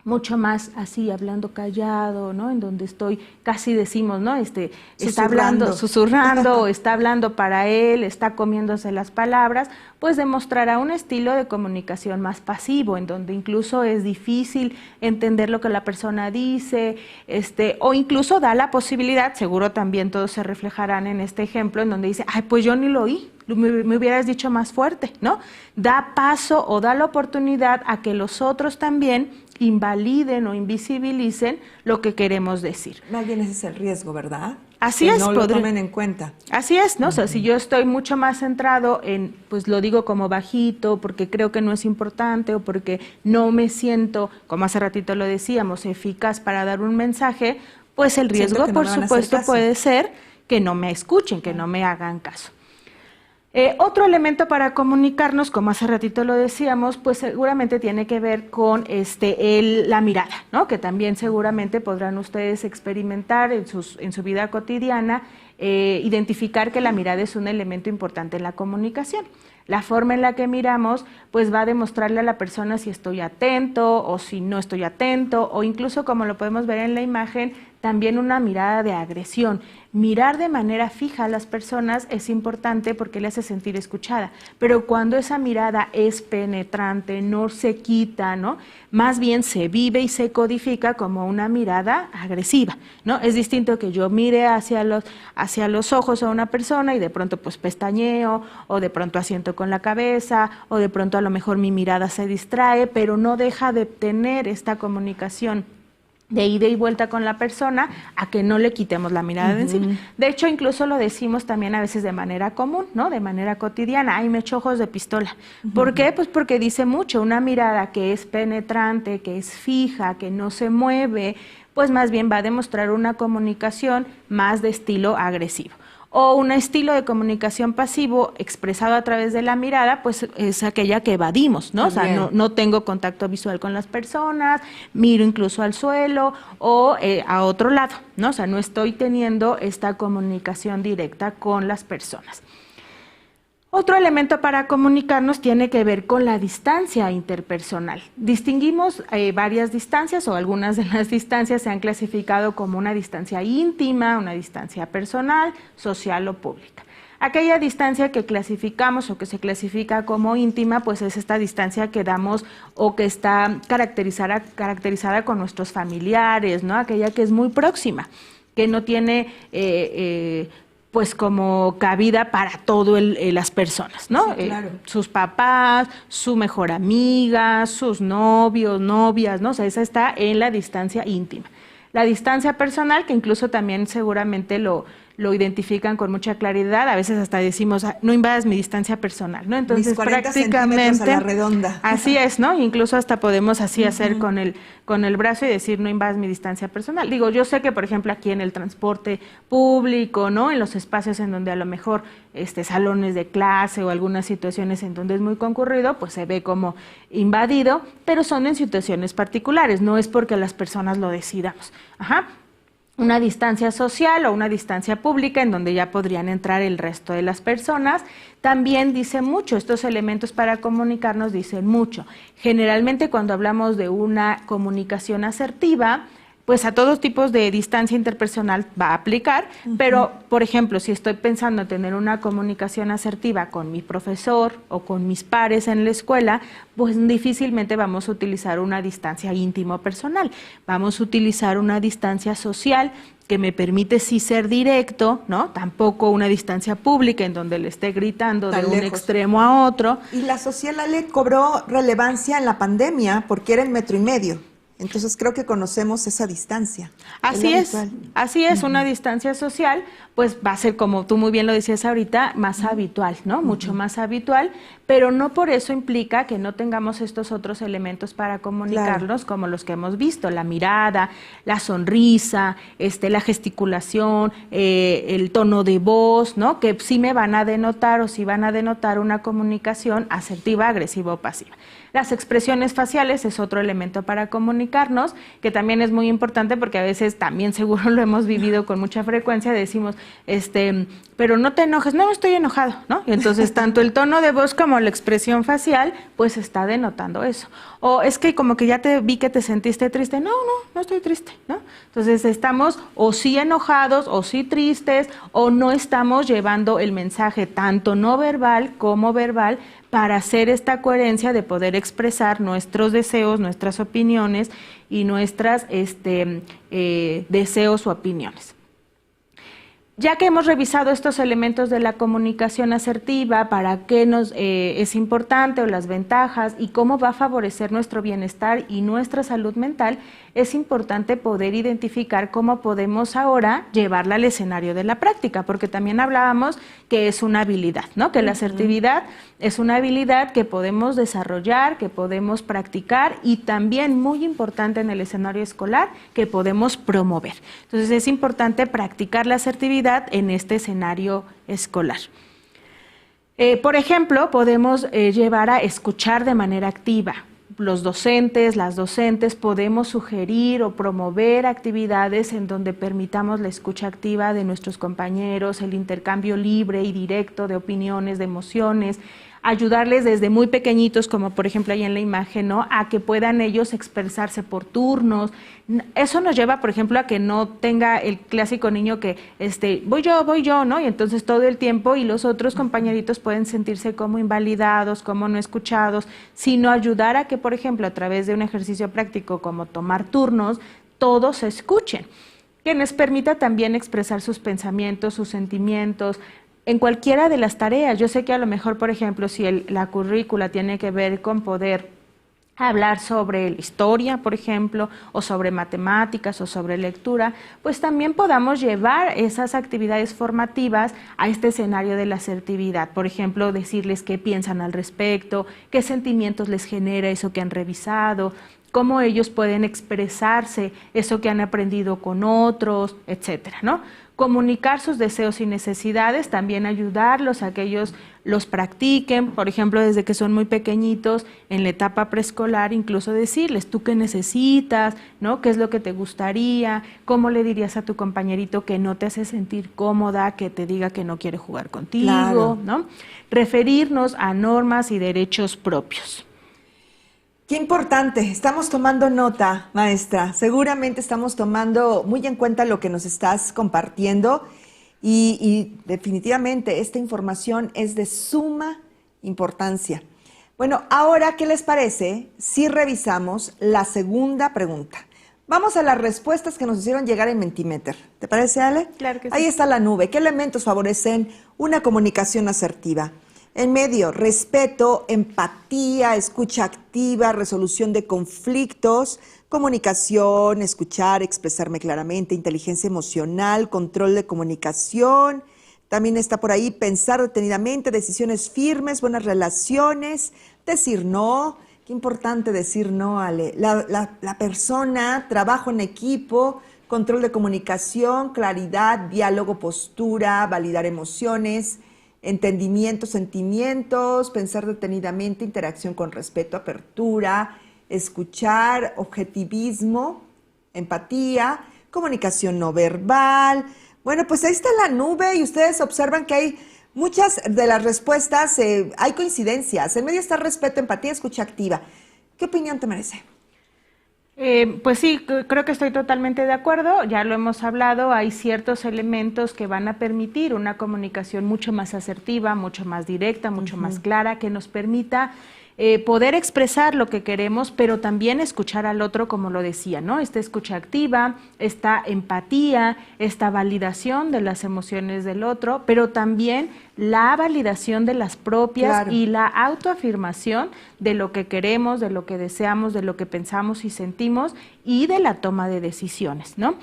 mucho más así, hablando callado, ¿no? En donde estoy, casi decimos, ¿no? Está Susurrando. hablando, susurrando, o está hablando para él, está comiéndose las palabras, pues demostrará un estilo de comunicación más pasivo, en donde incluso es difícil entender lo que la persona dice, o incluso da la posibilidad, seguro también todos se reflejarán en este ejemplo, en donde dice, ay, pues yo ni lo oí, me hubieras dicho más fuerte, ¿no? Da paso o da la oportunidad a que los otros también invaliden o invisibilicen lo que queremos decir. Más bien ese es el riesgo, ¿verdad? Así que es, no lo tomen en cuenta. Así es, ¿no? O sea, si yo estoy mucho más centrado en, pues lo digo como bajito, porque creo que no es importante o porque no me siento, como hace ratito lo decíamos, eficaz para dar un mensaje, pues el riesgo, por supuesto, puede ser que no me escuchen, que no me hagan caso. Otro elemento para comunicarnos, como hace ratito lo decíamos, pues seguramente tiene que ver con la mirada, ¿no? Que también seguramente podrán ustedes experimentar en su vida cotidiana, identificar que la mirada es un elemento importante en la comunicación. La forma en la que miramos, pues va a demostrarle a la persona si estoy atento o si no estoy atento, o incluso, como lo podemos ver en la imagen, también una mirada de agresión. Mirar de manera fija a las personas es importante porque le hace sentir escuchada, pero cuando esa mirada es penetrante, no se quita, ¿no? Más bien se vive y se codifica como una mirada agresiva, ¿no? Es distinto que yo mire hacia los ojos a una persona y de pronto pues pestañeo, o de pronto asiento con la cabeza, o de pronto a lo mejor mi mirada se distrae, pero no deja de tener esta comunicación de ida y vuelta con la persona, a que no le quitemos la mirada de encima. De hecho, incluso lo decimos también a veces de manera común, ¿no? De manera cotidiana, ay, me echo ojos de pistola. ¿Por qué? Pues porque dice mucho, una mirada que es penetrante, que es fija, que no se mueve, pues más bien va a demostrar una comunicación más de estilo agresivo. O un estilo de comunicación pasivo expresado a través de la mirada, pues es aquella que evadimos, ¿no? O sea, no tengo contacto visual con las personas, miro incluso al suelo o a otro lado, ¿no? O sea, no estoy teniendo esta comunicación directa con las personas. Otro elemento para comunicarnos tiene que ver con la distancia interpersonal. Distinguimos varias distancias, o algunas de las distancias se han clasificado como una distancia íntima, una distancia personal, social o pública. Aquella distancia que clasificamos o que se clasifica como íntima, pues es esta distancia que damos o que está caracterizada con nuestros familiares, ¿no? Aquella que es muy próxima, que no tiene pues como cabida para todo las personas, ¿no? Sí, claro. Sus papás, su mejor amiga, sus novios, novias, ¿no? O sea, esa está en la distancia íntima. La distancia personal, que incluso también seguramente lo identifican con mucha claridad, a veces hasta decimos, no invadas mi distancia personal, ¿no? Entonces, mis 40 prácticamente a la redonda. Así es, ¿no? Incluso hasta podemos así hacer con el brazo y decir, no invadas mi distancia personal. Digo, yo sé que, por ejemplo, aquí en el transporte público, ¿no? En los espacios en donde a lo mejor salones de clase o algunas situaciones en donde es muy concurrido, pues se ve como invadido, pero son en situaciones particulares, no es porque las personas lo decidamos. Ajá. Una distancia social o una distancia pública en donde ya podrían entrar el resto de las personas, también dice mucho, estos elementos para comunicarnos dicen mucho. Generalmente cuando hablamos de una comunicación asertiva, pues a todos tipos de distancia interpersonal va a aplicar, pero, por ejemplo, si estoy pensando en tener una comunicación asertiva con mi profesor o con mis pares en la escuela, pues difícilmente vamos a utilizar una distancia íntimo-personal. Vamos a utilizar una distancia social que me permite sí ser directo, ¿no? Tampoco una distancia pública en donde le esté gritando de un extremo a otro. Y la social, Ale, cobró relevancia en la pandemia porque era el 1,5 metros. Entonces creo que conocemos esa distancia. Así es, una distancia social, pues va a ser, como tú muy bien lo decías ahorita, más habitual, ¿no? Mucho más habitual, pero no por eso implica que no tengamos estos otros elementos para comunicarnos, como los que hemos visto, la mirada, la sonrisa, la gesticulación, el tono de voz, ¿no? Que sí me van a denotar o sí van a denotar una comunicación asertiva, agresiva o pasiva. Las expresiones faciales es otro elemento para comunicar. comunicarnos, que también es muy importante porque a veces también seguro lo hemos vivido con mucha frecuencia, decimos, pero no te enojes, no estoy enojado, ¿no? Y entonces tanto el tono de voz como la expresión facial, pues está denotando eso. O es que como que ya te vi que te sentiste triste, no estoy triste, ¿no? Entonces estamos o sí enojados o sí tristes o no estamos llevando el mensaje tanto no verbal como verbal para hacer esta coherencia de poder expresar nuestros deseos, nuestras opiniones y nuestras deseos o opiniones. Ya que hemos revisado estos elementos de la comunicación asertiva, para qué nos es importante o las ventajas y cómo va a favorecer nuestro bienestar y nuestra salud mental, es importante poder identificar cómo podemos ahora llevarla al escenario de la práctica, porque también hablábamos que es una habilidad, ¿no? Que la asertividad es una habilidad que podemos desarrollar, que podemos practicar y también, muy importante en el escenario escolar, que podemos promover. Entonces es importante practicar la asertividad en este escenario escolar. Por ejemplo, podemos llevar a escuchar de manera activa. Los docentes, las docentes podemos sugerir o promover actividades en donde permitamos la escucha activa de nuestros compañeros, el intercambio libre y directo de opiniones, de emociones, ayudarles desde muy pequeñitos, como por ejemplo ahí en la imagen, ¿no? A que puedan ellos expresarse por turnos. Eso nos lleva, por ejemplo, a que no tenga el clásico niño que voy yo, ¿no? Y entonces todo el tiempo y los otros compañeritos pueden sentirse como invalidados, como no escuchados, sino ayudar a que, por ejemplo, a través de un ejercicio práctico como tomar turnos, todos se escuchen, que nos permita también expresar sus pensamientos, sus sentimientos, en cualquiera de las tareas. Yo sé que a lo mejor, por ejemplo, si la currícula tiene que ver con poder hablar sobre la historia, por ejemplo, o sobre matemáticas o sobre lectura, pues también podamos llevar esas actividades formativas a este escenario de la asertividad. Por ejemplo, decirles qué piensan al respecto, qué sentimientos les genera eso que han revisado, cómo ellos pueden expresarse eso que han aprendido con otros, etcétera, ¿no? Comunicar sus deseos y necesidades, también ayudarlos a que ellos los practiquen, por ejemplo, desde que son muy pequeñitos, en la etapa preescolar, incluso decirles, ¿tú qué necesitas? ¿No? ¿Qué es lo que te gustaría? ¿Cómo le dirías a tu compañerito que no te hace sentir cómoda, que te diga que no quiere jugar contigo? Claro. ¿No? Referirnos a normas y derechos propios. Qué importante, estamos tomando nota, maestra. Seguramente estamos tomando muy en cuenta lo que nos estás compartiendo y definitivamente esta información es de suma importancia. Bueno, ahora, ¿qué les parece si revisamos la segunda pregunta? Vamos a las respuestas que nos hicieron llegar en Mentimeter. ¿Te parece, Ale? Claro que sí. Ahí está la nube. ¿Qué elementos favorecen una comunicación asertiva? En medio, respeto, empatía, escucha activa, resolución de conflictos, comunicación, escuchar, expresarme claramente, inteligencia emocional, control de comunicación. También está por ahí pensar detenidamente, decisiones firmes, buenas relaciones, decir no. Qué importante decir no, Ale. La persona, trabajo en equipo, control de comunicación, claridad, diálogo, postura, validar emociones, entendimiento, sentimientos, pensar detenidamente, interacción con respeto, apertura, escuchar, objetivismo, empatía, comunicación no verbal. Bueno, pues ahí está la nube y ustedes observan que hay muchas de las respuestas, hay coincidencias. En medio está respeto, empatía, escucha activa. ¿Qué opinión te merece? Pues sí, creo que estoy totalmente de acuerdo, ya lo hemos hablado, hay ciertos elementos que van a permitir una comunicación mucho más asertiva, mucho más directa, mucho más clara, que nos permita poder expresar lo que queremos, pero también escuchar al otro, como lo decía, ¿no? Esta escucha activa, esta empatía, esta validación de las emociones del otro, pero también la validación de las propias, claro, y la autoafirmación de lo que queremos, de lo que deseamos, de lo que pensamos y sentimos y de la toma de decisiones, ¿no?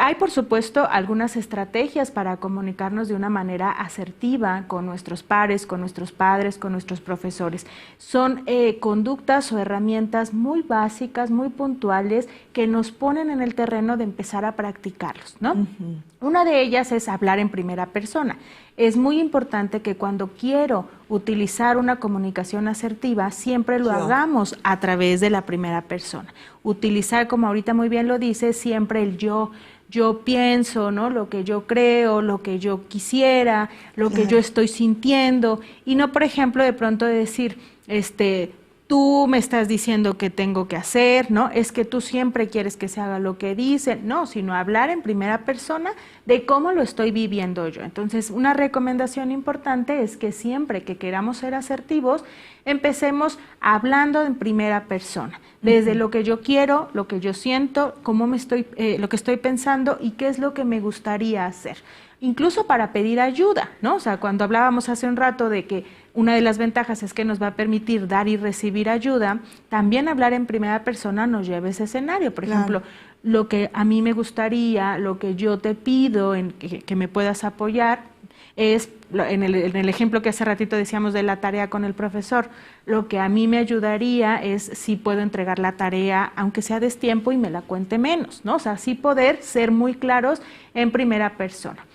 Hay, por supuesto, algunas estrategias para comunicarnos de una manera asertiva con nuestros pares, con nuestros padres, con nuestros profesores. Son conductas o herramientas muy básicas, muy puntuales, que nos ponen en el terreno de empezar a practicarlos, ¿no? Una de ellas es hablar en primera persona. es muy importante que cuando quiero utilizar una comunicación asertiva, siempre lo hagamos a través de la primera persona. Utilizar, como ahorita muy bien lo dice, siempre el yo pienso, ¿no? Lo que yo creo, lo que yo quisiera, lo que yo estoy sintiendo, y no, por ejemplo, de pronto decir, tú me estás diciendo que tengo que hacer, ¿no? Es que tú siempre quieres que se haga lo que dicen, no, sino hablar en primera persona de cómo lo estoy viviendo yo. Entonces, una recomendación importante es que siempre que queramos ser asertivos, empecemos hablando en primera persona, desde lo que yo quiero, lo que yo siento, cómo lo que estoy pensando y qué es lo que me gustaría hacer. Incluso para pedir ayuda, ¿no? O sea, cuando hablábamos hace un rato de que una de las ventajas es que nos va a permitir dar y recibir ayuda, también hablar en primera persona nos lleva a ese escenario. Por ejemplo, lo que a mí me gustaría, lo que yo te pido en que me puedas apoyar, es, en el ejemplo que hace ratito decíamos de la tarea con el profesor, lo que a mí me ayudaría es si puedo entregar la tarea, aunque sea a destiempo y me la cuente menos, ¿no? O sea, sí poder ser muy claros en primera persona.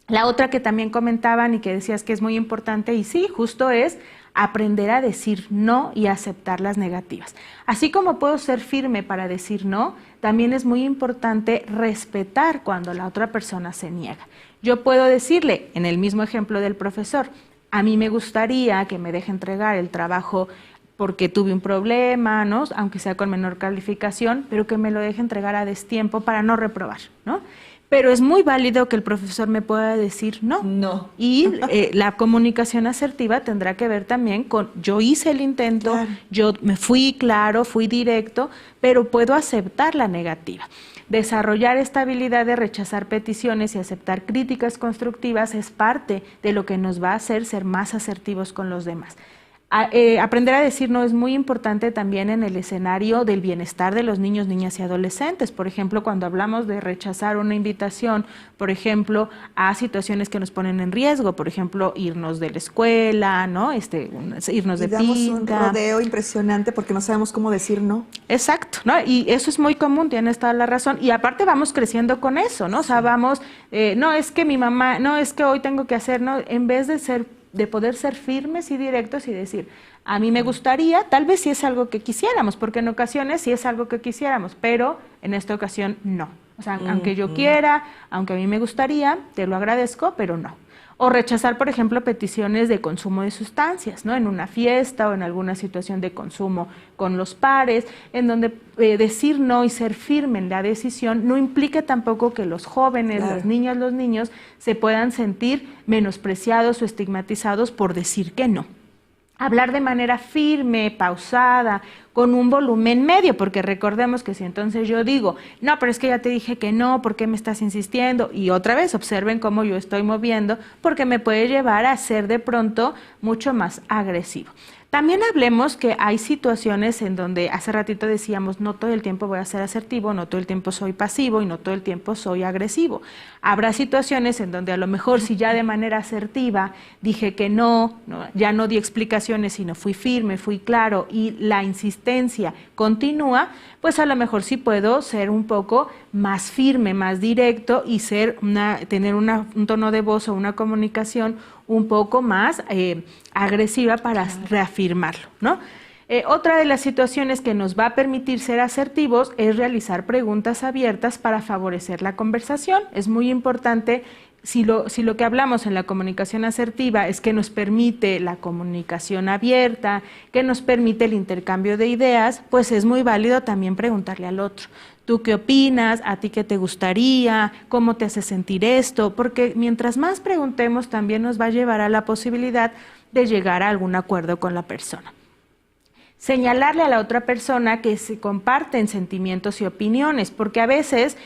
La otra que también comentaban y que decías que es muy importante, y sí, justo es aprender a decir no y aceptar las negativas. Así como puedo ser firme para decir no, también es muy importante respetar cuando la otra persona se niega. Yo puedo decirle, en el mismo ejemplo del profesor, a mí me gustaría que me deje entregar el trabajo porque tuve un problema, ¿no? Aunque sea con menor calificación, pero que me lo deje entregar a destiempo para no reprobar, ¿no? Pero es muy válido que el profesor me pueda decir no. No. Y la comunicación asertiva tendrá que ver también con yo hice el intento, yo me fui claro, fui directo, pero puedo aceptar la negativa. Desarrollar esta habilidad de rechazar peticiones y aceptar críticas constructivas es parte de lo que nos va a hacer ser más asertivos con los demás. Aprender a decir no es muy importante también en el escenario del bienestar de los niños, niñas y adolescentes. Por ejemplo, cuando hablamos de rechazar una invitación, por ejemplo, a situaciones que nos ponen en riesgo, por ejemplo, irnos de la escuela, ¿no? Irnos de pinta. Y damos un rodeo impresionante porque no sabemos cómo decir no. Exacto, ¿no? Y eso es muy común, tienes toda la razón. Y aparte vamos creciendo con eso, ¿no? O sea, vamos, no, es que mi mamá, no, es que hoy tengo que hacer, ¿no? En vez de poder ser firmes y directos y decir, a mí me gustaría, tal vez sí es algo que quisiéramos, porque en ocasiones sí es algo que quisiéramos, pero en esta ocasión no. O sea, aunque yo quiera, aunque a mí me gustaría, te lo agradezco, pero no. O rechazar, por ejemplo, peticiones de consumo de sustancias, ¿no? En una fiesta o en alguna situación de consumo con los pares, en donde decir no y ser firme en la decisión no implica tampoco que los jóvenes, las niñas, los niños se puedan sentir menospreciados o estigmatizados por decir que no. Hablar de manera firme, pausada, con un volumen medio, porque recordemos que si entonces yo digo, no, pero es que ya te dije que no, ¿por qué me estás insistiendo? Y otra vez observen cómo yo estoy moviendo, porque me puede llevar a ser de pronto mucho más agresivo. También hablemos que hay situaciones en donde hace ratito decíamos, no todo el tiempo voy a ser asertivo, no todo el tiempo soy pasivo y no todo el tiempo soy agresivo. Habrá situaciones en donde a lo mejor si ya de manera asertiva dije que no, ya no di explicaciones, sino fui firme, fui claro y la insistencia continúa, pues a lo mejor sí puedo ser un poco más firme, más directo y tener un tono de voz o una comunicación un poco más agresiva para reafirmarlo, ¿no? Otra de las situaciones que nos va a permitir ser asertivos es realizar preguntas abiertas para favorecer la conversación. Es muy importante, si lo que hablamos en la comunicación asertiva es que nos permite la comunicación abierta, que nos permite el intercambio de ideas, pues es muy válido también preguntarle al otro. ¿Tú qué opinas? ¿A ti qué te gustaría? ¿Cómo te hace sentir esto? Porque mientras más preguntemos también nos va a llevar a la posibilidad de llegar a algún acuerdo con la persona. Señalarle a la otra persona que se comparten sentimientos y opiniones, porque a veces,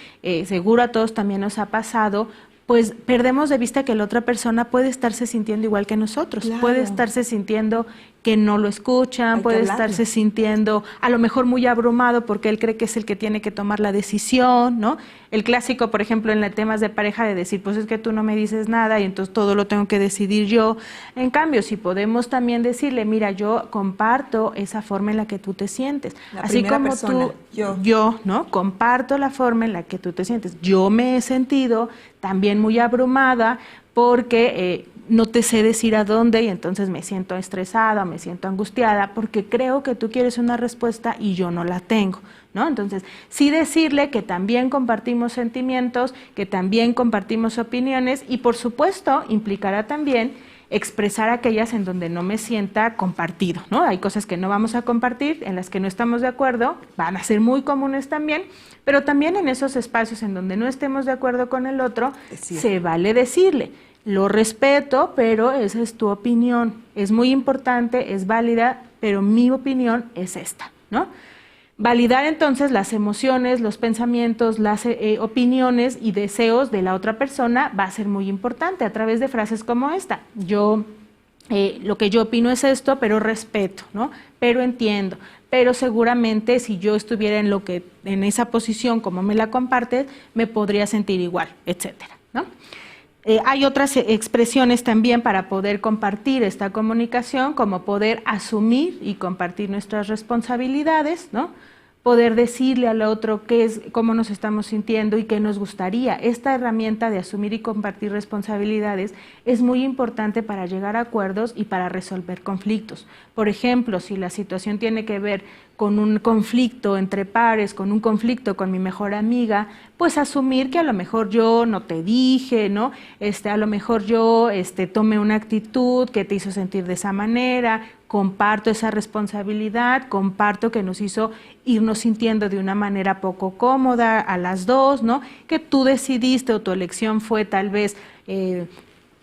seguro a todos también nos ha pasado, pues perdemos de vista que la otra persona puede estarse sintiendo igual que nosotros, puede estarse sintiendo que no lo escuchan, puede estarse sintiendo a lo mejor muy abrumado porque él cree que es el que tiene que tomar la decisión, ¿no? El clásico, por ejemplo, en temas de pareja de decir, pues es que tú no me dices nada y entonces todo lo tengo que decidir yo. En cambio, si podemos también decirle, mira, yo comparto esa forma en la que tú te sientes. Así como persona, yo, ¿no? Comparto la forma en la que tú te sientes. Yo me he sentido también muy abrumada porque no te sé decir a dónde y entonces me siento estresada, me siento angustiada porque creo que tú quieres una respuesta y yo no la tengo, ¿no? Entonces, sí decirle que también compartimos sentimientos, que también compartimos opiniones y por supuesto implicará también expresar aquellas en donde no me sienta compartido, ¿no? Hay cosas que no vamos a compartir, en las que no estamos de acuerdo, van a ser muy comunes también, pero también en esos espacios en donde no estemos de acuerdo con el otro, se vale decirle, lo respeto, pero esa es tu opinión, es muy importante, es válida, pero mi opinión es esta, ¿no? Validar entonces las emociones, los pensamientos, las opiniones y deseos de la otra persona va a ser muy importante a través de frases como esta. Lo que yo opino es esto, pero respeto, ¿no? Pero entiendo. Pero seguramente si yo estuviera en esa posición como me la compartes, me podría sentir igual, etcétera, ¿no? Hay otras expresiones también para poder compartir esta comunicación, como poder asumir y compartir nuestras responsabilidades, ¿no? Poder decirle al otro cómo nos estamos sintiendo y qué nos gustaría. Esta herramienta de asumir y compartir responsabilidades es muy importante para llegar a acuerdos y para resolver conflictos. Por ejemplo, si la situación tiene que ver con un conflicto entre pares, con un conflicto con mi mejor amiga, pues asumir que a lo mejor yo no te dije, ¿no? A lo mejor yo tomé una actitud que te hizo sentir de esa manera, comparto esa responsabilidad, comparto que nos hizo irnos sintiendo de una manera poco cómoda a las dos, ¿no? Que tú decidiste o tu elección fue tal vez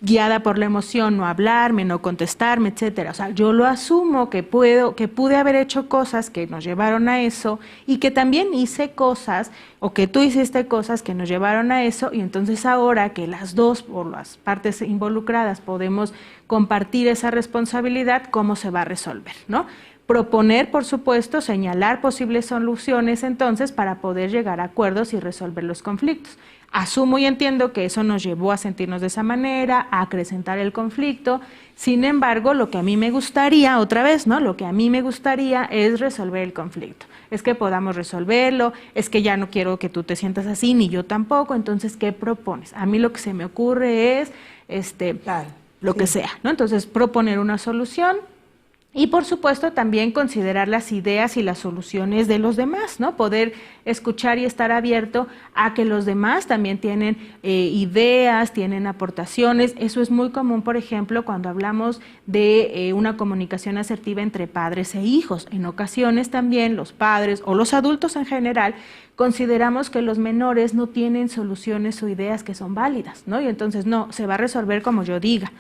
guiada por la emoción, no hablarme, no contestarme, etcétera. O sea, yo lo asumo que pude haber hecho cosas que nos llevaron a eso y que también hice cosas o que tú hiciste cosas que nos llevaron a eso y entonces ahora que las dos o las partes involucradas podemos compartir esa responsabilidad, ¿cómo se va a resolver, no? Proponer, por supuesto, señalar posibles soluciones entonces para poder llegar a acuerdos y resolver los conflictos. Asumo y entiendo que eso nos llevó a sentirnos de esa manera, a acrecentar el conflicto. Sin embargo, lo que a mí me gustaría, otra vez, ¿no? Lo que a mí me gustaría es resolver el conflicto. Es que podamos resolverlo, es que ya no quiero que tú te sientas así, ni yo tampoco. Entonces, ¿qué propones? A mí lo que se me ocurre es lo que sea, ¿no? Entonces, proponer una solución. Y por supuesto también considerar las ideas y las soluciones de los demás, ¿no? Poder escuchar y estar abierto a que los demás también tienen ideas, tienen aportaciones. Eso es muy común, por ejemplo, cuando hablamos de una comunicación asertiva entre padres e hijos. En ocasiones también los padres o los adultos en general consideramos que los menores no tienen soluciones o ideas que son válidas, ¿no? Y entonces no, se va a resolver como yo diga.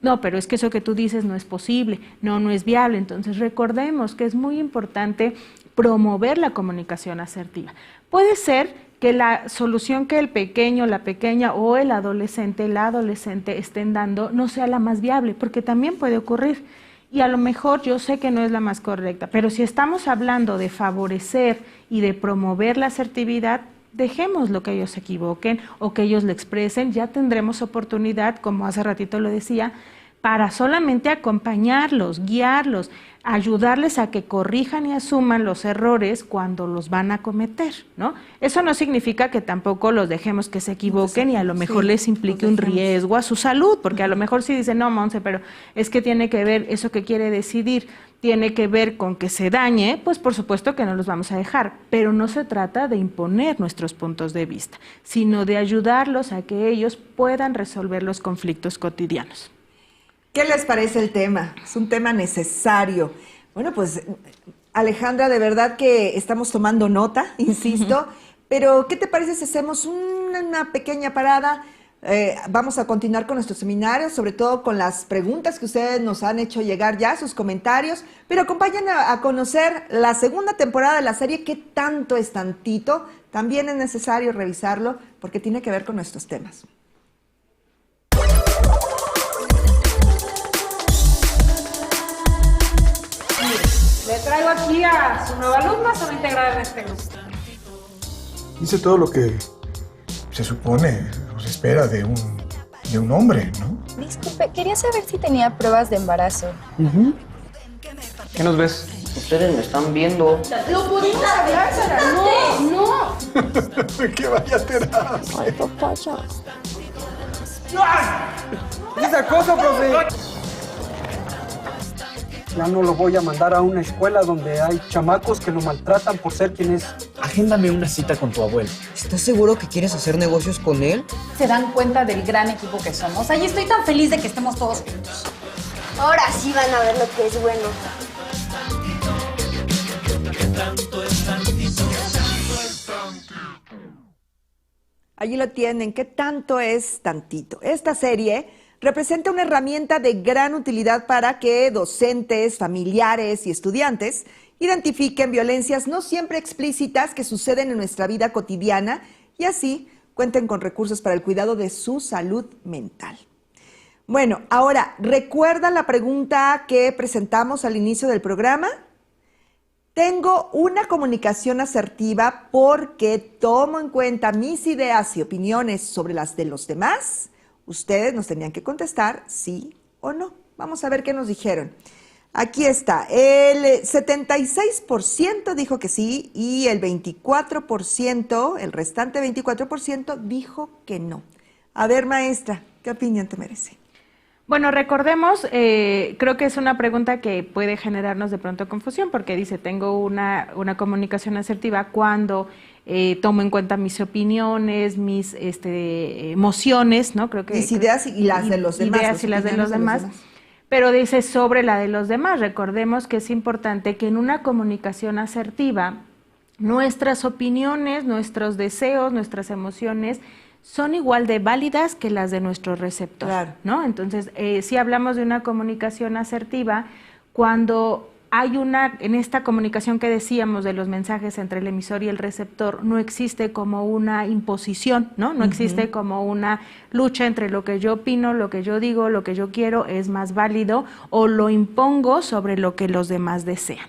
No, pero es que eso que tú dices no es posible, no es viable. Entonces recordemos que es muy importante promover la comunicación asertiva. Puede ser que la solución que el pequeño, la pequeña o el adolescente, la adolescente estén dando no sea la más viable, porque también puede ocurrir. Y a lo mejor yo sé que no es la más correcta, pero si estamos hablando de favorecer y de promover la asertividad, dejemos lo que ellos se equivoquen o que ellos lo expresen, ya tendremos oportunidad, como hace ratito lo decía, para solamente acompañarlos, guiarlos, ayudarles a que corrijan y asuman los errores cuando los van a cometer, ¿no? Eso no significa que tampoco los dejemos que se equivoquen y a lo mejor les implique un riesgo a su salud, porque a lo mejor sí dicen, no, Monse, pero es que tiene que ver eso que quiere decidir, tiene que ver con que se dañe, pues por supuesto que no los vamos a dejar, pero no se trata de imponer nuestros puntos de vista, sino de ayudarlos a que ellos puedan resolver los conflictos cotidianos. ¿Qué les parece el tema? Es un tema necesario. Bueno, pues Alejandra, de verdad que estamos tomando nota, insisto, pero ¿qué te parece si hacemos una pequeña parada? Vamos a continuar con nuestro seminario, sobre todo con las preguntas que ustedes nos han hecho llegar ya, sus comentarios, pero acompáñenme a conocer la segunda temporada de la serie, ¿Qué tanto es tantito? También es necesario revisarlo porque tiene que ver con nuestros temas. Le traigo aquí a su nueva alumna, se va a integrar en este grupo. Hice todo lo que se supone o se espera de un hombre, ¿no? Disculpe, quería saber si tenía pruebas de embarazo. ¿Qué nos ves? Ustedes me están viendo. ¡No pudimos hablar, Sara! ¡No! ¡Que vaya a terapia! Ay, papá, ya. ¡Es acoso, profe! Ya no lo voy a mandar a una escuela donde hay chamacos que lo maltratan por ser quien es. Agéndame una cita con tu abuelo. ¿Estás seguro que quieres hacer negocios con él? Se dan cuenta del gran equipo que somos. Ay, estoy tan feliz de que estemos todos juntos. Ahora sí van a ver lo que es bueno. Allí lo tienen, ¿qué tanto es tantito? Esta serie representa una herramienta de gran utilidad para que docentes, familiares y estudiantes identifiquen violencias no siempre explícitas que suceden en nuestra vida cotidiana y así cuenten con recursos para el cuidado de su salud mental. Bueno, ahora, ¿recuerdan la pregunta que presentamos al inicio del programa? Tengo una comunicación asertiva porque tomo en cuenta mis ideas y opiniones sobre las de los demás. Ustedes nos tenían que contestar sí o no. Vamos a ver qué nos dijeron. Aquí está, el 76% dijo que sí y el 24%, el restante 24% dijo que no. A ver, maestra, ¿qué opinión te merece? Bueno, recordemos, creo que es una pregunta que puede generarnos de pronto confusión porque dice, tengo una comunicación asertiva cuando tomo en cuenta mis opiniones, mis emociones, ¿no? Creo que mis ideas y las de los demás. Ideas y las de los demás. Pero dice sobre la de los demás. Recordemos que es importante que en una comunicación asertiva nuestras opiniones, nuestros deseos, nuestras emociones son igual de válidas que las de nuestro receptor, claro, ¿no? Entonces, si hablamos de una comunicación asertiva, cuando hay en esta comunicación que decíamos de los mensajes entre el emisor y el receptor, no existe como una imposición, ¿no? No existe como una lucha entre lo que yo opino, lo que yo digo, lo que yo quiero es más válido o lo impongo sobre lo que los demás desean.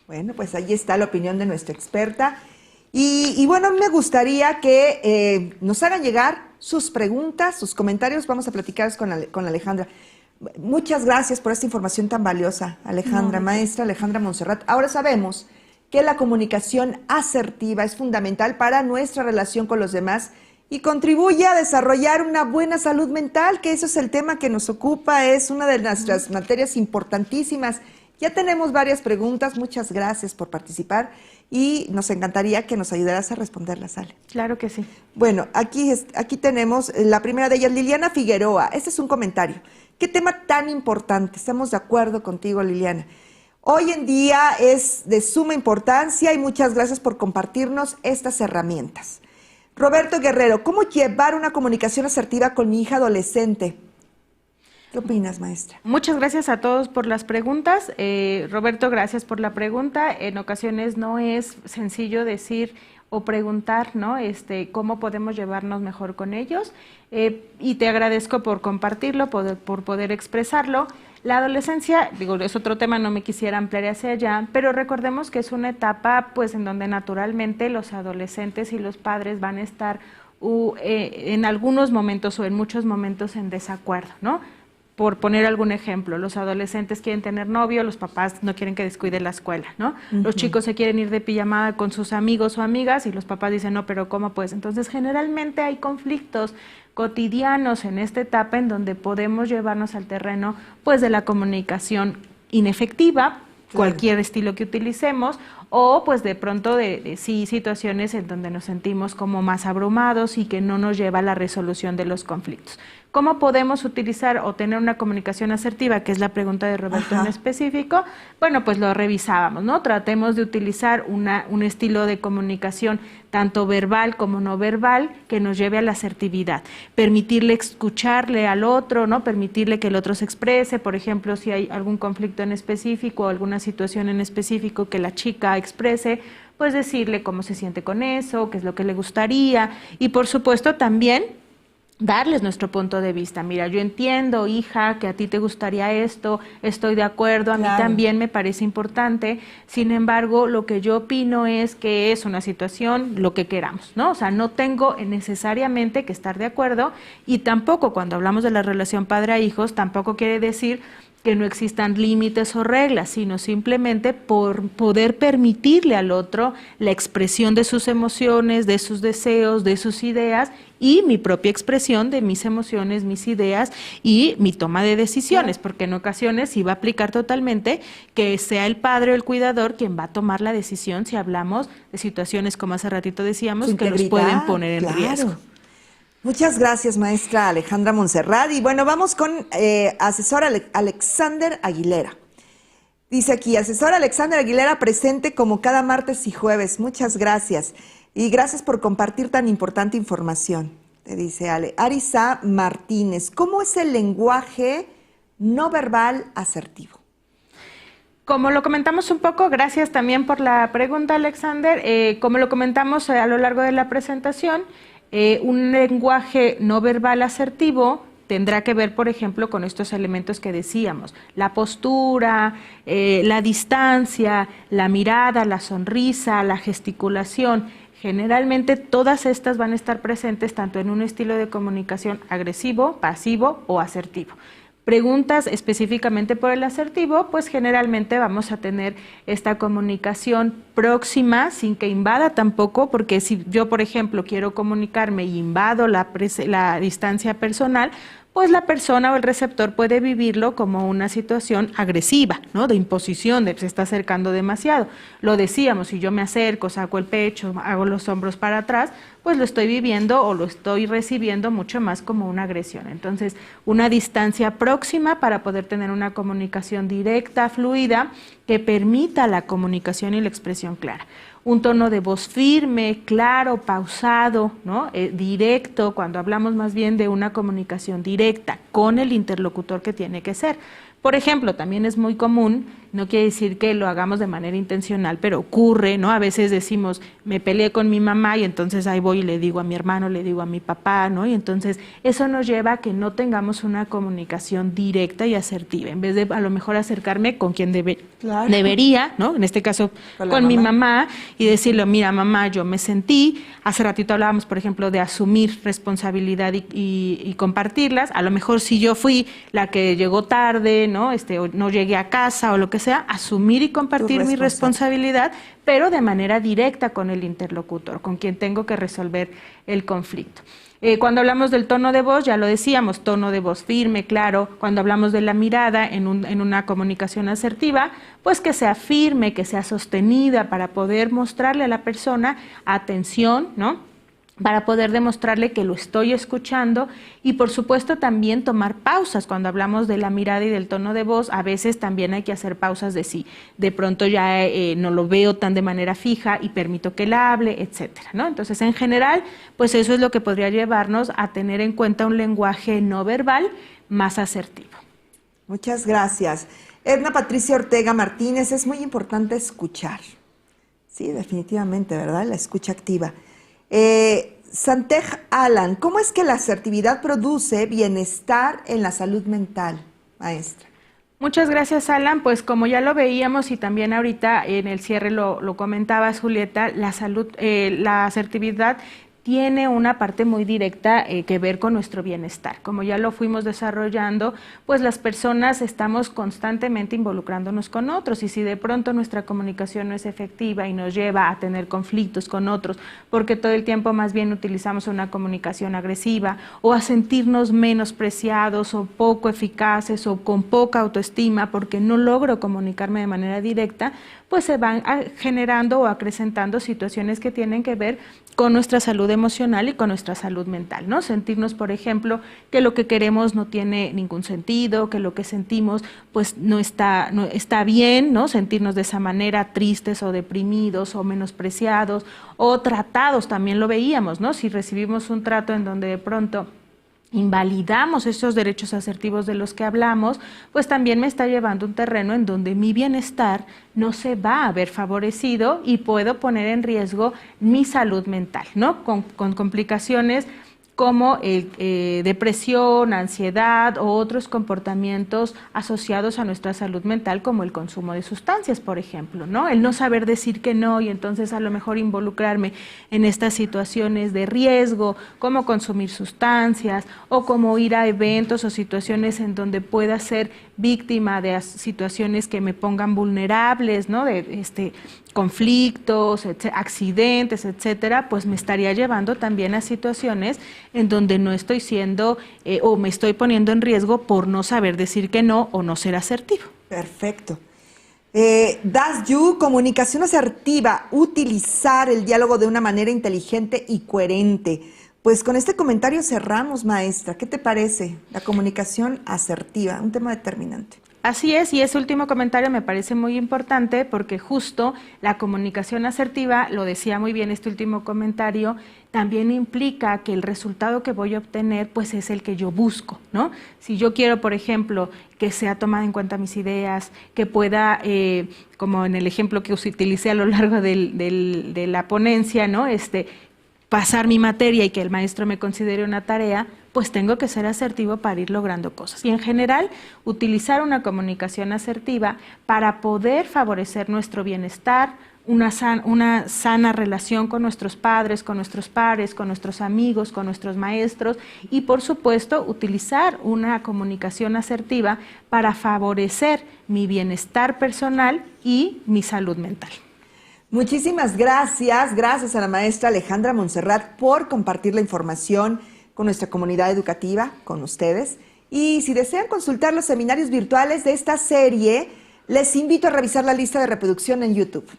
Bueno, pues ahí está la opinión de nuestra experta. Y bueno, me gustaría que nos hagan llegar sus preguntas, sus comentarios. Vamos a platicar con Alejandra. Muchas gracias por esta información tan valiosa, Alejandra, maestra Alejandra Montserrat. Ahora sabemos que la comunicación asertiva es fundamental para nuestra relación con los demás y contribuye a desarrollar una buena salud mental, que eso es el tema que nos ocupa, es una de nuestras materias importantísimas. Ya tenemos varias preguntas, muchas gracias por participar y nos encantaría que nos ayudaras a responderlas, Ale. Claro que sí. Bueno, aquí tenemos la primera de ellas, Liliana Figueroa. Este es un comentario. ¿Qué tema tan importante? Estamos de acuerdo contigo, Liliana. Hoy en día es de suma importancia y muchas gracias por compartirnos estas herramientas. Roberto Guerrero, ¿cómo llevar una comunicación asertiva con mi hija adolescente? ¿Qué opinas, maestra? Muchas gracias a todos por las preguntas. Roberto, gracias por la pregunta. En ocasiones no es sencillo decir o preguntar, ¿no? Cómo podemos llevarnos mejor con ellos. Y te agradezco por compartirlo, por poder expresarlo. La adolescencia, digo, es otro tema, no me quisiera ampliar hacia allá, pero recordemos que es una etapa, pues, en donde naturalmente los adolescentes y los padres van a estar en algunos momentos o en muchos momentos en desacuerdo, ¿no? Por poner algún ejemplo, los adolescentes quieren tener novio, los papás no quieren que descuide la escuela, ¿no? Los chicos se quieren ir de pijamada con sus amigos o amigas y los papás dicen, no, pero ¿cómo pues? Entonces, generalmente hay conflictos cotidianos en esta etapa en donde podemos llevarnos al terreno, pues, de la comunicación inefectiva, cualquier estilo que utilicemos, o pues de pronto sí situaciones en donde nos sentimos como más abrumados y que no nos lleva a la resolución de los conflictos. ¿Cómo podemos utilizar o tener una comunicación asertiva? Que es la pregunta de Roberto en específico. Bueno, pues lo revisábamos, ¿no? Tratemos de utilizar un estilo de comunicación tanto verbal como no verbal que nos lleve a la asertividad. Permitirle escucharle al otro, ¿no? Permitirle que el otro se exprese. Por ejemplo, si hay algún conflicto en específico o alguna situación en específico que la chica exprese, pues decirle cómo se siente con eso, qué es lo que le gustaría y por supuesto también darles nuestro punto de vista. Mira, yo entiendo, hija, que a ti te gustaría esto, estoy de acuerdo, a mí también me parece importante, sin embargo, lo que yo opino es que es una situación, lo que queramos, ¿no? O sea, no tengo necesariamente que estar de acuerdo y tampoco cuando hablamos de la relación padre a hijos, tampoco quiere decir que no existan límites o reglas, sino simplemente por poder permitirle al otro la expresión de sus emociones, de sus deseos, de sus ideas y mi propia expresión de mis emociones, mis ideas y mi toma de decisiones, porque en ocasiones sí va a aplicar totalmente que sea el padre o el cuidador quien va a tomar la decisión si hablamos de situaciones, como hace ratito decíamos, que los pueden poner en riesgo. Muchas gracias, maestra Alejandra Montserrat. Y bueno, vamos con asesor Alexander Aguilera. Dice aquí, asesor Alexander Aguilera presente como cada martes y jueves. Muchas gracias. Y gracias por compartir tan importante información. Te dice Arisa Martínez, ¿cómo es el lenguaje no verbal asertivo? Como lo comentamos un poco, gracias también por la pregunta, Alexander. Como lo comentamos a lo largo de la presentación, un lenguaje no verbal asertivo tendrá que ver, por ejemplo, con estos elementos que decíamos, la postura, la distancia, la mirada, la sonrisa, la gesticulación. Generalmente todas estas van a estar presentes tanto en un estilo de comunicación agresivo, pasivo o asertivo. Preguntas específicamente por el asertivo, pues generalmente vamos a tener esta comunicación próxima sin que invada tampoco, porque si yo, por ejemplo, quiero comunicarme y invado la distancia personal, pues la persona o el receptor puede vivirlo como una situación agresiva, ¿no? De imposición, de se está acercando demasiado. Lo decíamos, si yo me acerco, saco el pecho, hago los hombros para atrás, pues lo estoy viviendo o lo estoy recibiendo mucho más como una agresión. Entonces, una distancia próxima para poder tener una comunicación directa, fluida, que permita la comunicación y la expresión clara. Un tono de voz firme, claro, pausado, ¿no? Directo, cuando hablamos más bien de una comunicación directa con el interlocutor que tiene que ser. Por ejemplo, también es muy común, no quiere decir que lo hagamos de manera intencional, pero ocurre, ¿no? A veces decimos, me peleé con mi mamá y entonces ahí voy y le digo a mi hermano, le digo a mi papá, ¿no? Y entonces eso nos lleva a que no tengamos una comunicación directa y asertiva, en vez de a lo mejor acercarme con quien debería, ¿no? En este caso con mi mamá y decirle, mira mamá, yo me sentí, hace ratito hablábamos, por ejemplo, de asumir responsabilidad y compartirlas, a lo mejor si yo fui la que llegó tarde, ¿no? O no llegué a casa o lo que sea, asumir y compartir mi responsabilidad, pero de manera directa con el interlocutor, con quien tengo que resolver el conflicto. Cuando hablamos del tono de voz, ya lo decíamos, tono de voz firme, claro. Cuando hablamos de la mirada en una comunicación asertiva, pues que sea firme, que sea sostenida para poder mostrarle a la persona atención, ¿no? Para poder demostrarle que lo estoy escuchando y por supuesto también tomar pausas. Cuando hablamos de la mirada y del tono de voz, a veces también hay que hacer pausas de si de pronto ya no lo veo tan de manera fija y permito que él hable, etcétera, ¿no? Entonces, en general, pues eso es lo que podría llevarnos a tener en cuenta un lenguaje no verbal más asertivo. Muchas gracias. Edna Patricia Ortega Martínez, es muy importante escuchar. Sí, definitivamente, ¿verdad? La escucha activa. Santej Alan, ¿cómo es que la asertividad produce bienestar en la salud mental, maestra? Muchas gracias, Alan. Pues como ya lo veíamos y también ahorita en el cierre lo comentaba Julieta, la asertividad tiene una parte muy directa que ver con nuestro bienestar. Como ya lo fuimos desarrollando, pues las personas estamos constantemente involucrándonos con otros y si de pronto nuestra comunicación no es efectiva y nos lleva a tener conflictos con otros porque todo el tiempo más bien utilizamos una comunicación agresiva o a sentirnos menospreciados o poco eficaces o con poca autoestima porque no logro comunicarme de manera directa, pues se van generando o acrecentando situaciones que tienen que ver con nuestra salud emocional y con nuestra salud mental, ¿no? Sentirnos, por ejemplo, que lo que queremos no tiene ningún sentido, que lo que sentimos pues no está bien, ¿no? Sentirnos de esa manera tristes o deprimidos o menospreciados o tratados, también lo veíamos, ¿no? Si recibimos un trato en donde de pronto invalidamos esos derechos asertivos de los que hablamos, pues también me está llevando a un terreno en donde mi bienestar no se va a ver favorecido y puedo poner en riesgo mi salud mental, ¿no? Con complicaciones como depresión, ansiedad o otros comportamientos asociados a nuestra salud mental, como el consumo de sustancias, por ejemplo, ¿no? El no saber decir que no y entonces a lo mejor involucrarme en estas situaciones de riesgo, como consumir sustancias o como ir a eventos o situaciones en donde pueda ser víctima de situaciones que me pongan vulnerables, ¿no? De conflictos, accidentes, etcétera, pues me estaría llevando también a situaciones en donde no estoy siendo o me estoy poniendo en riesgo por no saber decir que no o no ser asertivo. Perfecto. Comunicación asertiva, utilizar el diálogo de una manera inteligente y coherente. Pues con este comentario cerramos, maestra. ¿Qué te parece? La comunicación asertiva, un tema determinante. Así es, y ese último comentario me parece muy importante porque justo la comunicación asertiva, lo decía muy bien este último comentario, también implica que el resultado que voy a obtener pues es el que yo busco, ¿no? Si yo quiero, por ejemplo, que sea tomada en cuenta mis ideas, que pueda, como en el ejemplo que utilicé a lo largo de la ponencia, ¿no? Pasar mi materia y que el maestro me considere una tarea, pues tengo que ser asertivo para ir logrando cosas. Y en general, utilizar una comunicación asertiva para poder favorecer nuestro bienestar, una sana relación con nuestros padres, con nuestros pares, con nuestros amigos, con nuestros maestros y, por supuesto, utilizar una comunicación asertiva para favorecer mi bienestar personal y mi salud mental. Muchísimas gracias. Gracias a la maestra Alejandra Montserrat por compartir la información con nuestra comunidad educativa, con ustedes. Y si desean consultar los seminarios virtuales de esta serie, les invito a revisar la lista de reproducción en YouTube.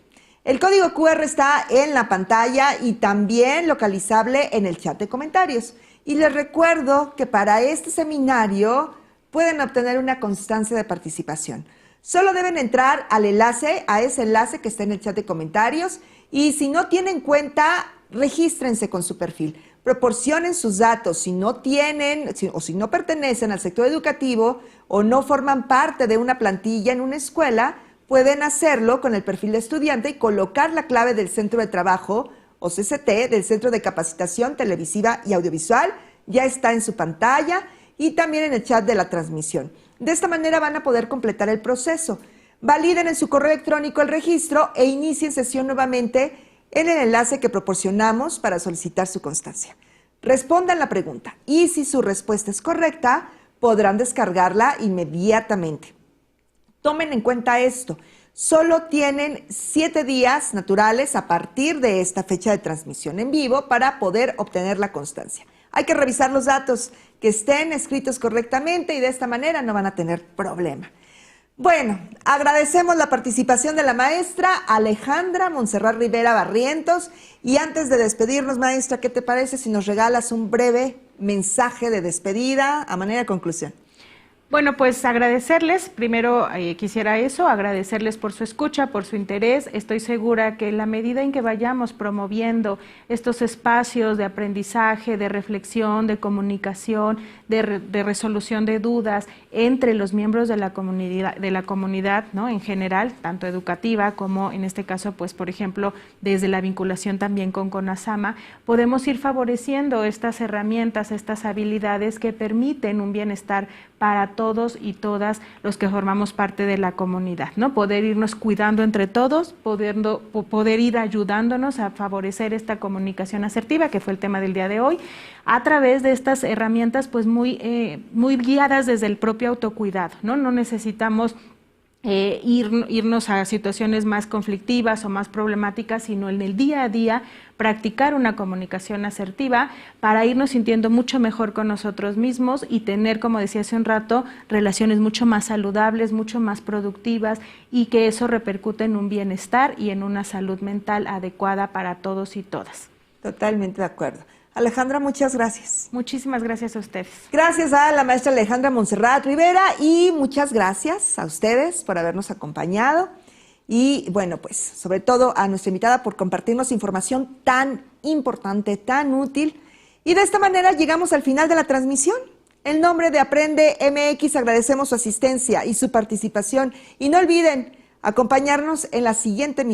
El código QR está en la pantalla y también localizable en el chat de comentarios. Y les recuerdo que para este seminario pueden obtener una constancia de participación. Solo deben entrar al enlace, a ese enlace que está en el chat de comentarios, y si no tienen cuenta, regístrense con su perfil. Proporcionen sus datos. Si no tienen o si no pertenecen al sector educativo o no forman parte de una plantilla en una escuela, pueden hacerlo con el perfil de estudiante y colocar la clave del Centro de Trabajo o CCT, del Centro de Capacitación Televisiva y Audiovisual. Ya está en su pantalla y también en el chat de la transmisión. De esta manera van a poder completar el proceso. Validen en su correo electrónico el registro e inicien sesión nuevamente en el enlace que proporcionamos para solicitar su constancia. Respondan la pregunta y si su respuesta es correcta, podrán descargarla inmediatamente. Tomen en cuenta esto, solo tienen 7 días naturales a partir de esta fecha de transmisión en vivo para poder obtener la constancia. Hay que revisar los datos que estén escritos correctamente y de esta manera no van a tener problema. Bueno, agradecemos la participación de la maestra Alejandra Montserrat Rivera Barrientos y antes de despedirnos, maestra, ¿qué te parece si nos regalas un breve mensaje de despedida a manera de conclusión? Bueno, pues agradecerles, primero quisiera agradecerles por su escucha, por su interés. Estoy segura que en la medida en que vayamos promoviendo estos espacios de aprendizaje, de reflexión, de comunicación, de resolución de dudas entre los miembros de la comunidad, ¿no? En general, tanto educativa como en este caso, pues por ejemplo, desde la vinculación también con CONASAMA, podemos ir favoreciendo estas herramientas, estas habilidades que permiten un bienestar para todos y todas los que formamos parte de la comunidad, ¿no? Poder irnos cuidando entre todos, poder ir ayudándonos a favorecer esta comunicación asertiva, que fue el tema del día de hoy, a través de estas herramientas pues muy guiadas desde el propio autocuidado, ¿no? No necesitamos irnos a situaciones más conflictivas o más problemáticas, sino en el día a día practicar una comunicación asertiva para irnos sintiendo mucho mejor con nosotros mismos y tener, como decía hace un rato, relaciones mucho más saludables, mucho más productivas y que eso repercute en un bienestar y en una salud mental adecuada para todos y todas. Totalmente de acuerdo. Alejandra, muchas gracias. Muchísimas gracias a ustedes. Gracias a la maestra Alejandra Montserrat Rivera y muchas gracias a ustedes por habernos acompañado. Y bueno, pues sobre todo a nuestra invitada por compartirnos información tan importante, tan útil. Y de esta manera llegamos al final de la transmisión. En nombre de Aprende MX agradecemos su asistencia y su participación. Y no olviden acompañarnos en la siguiente emisión.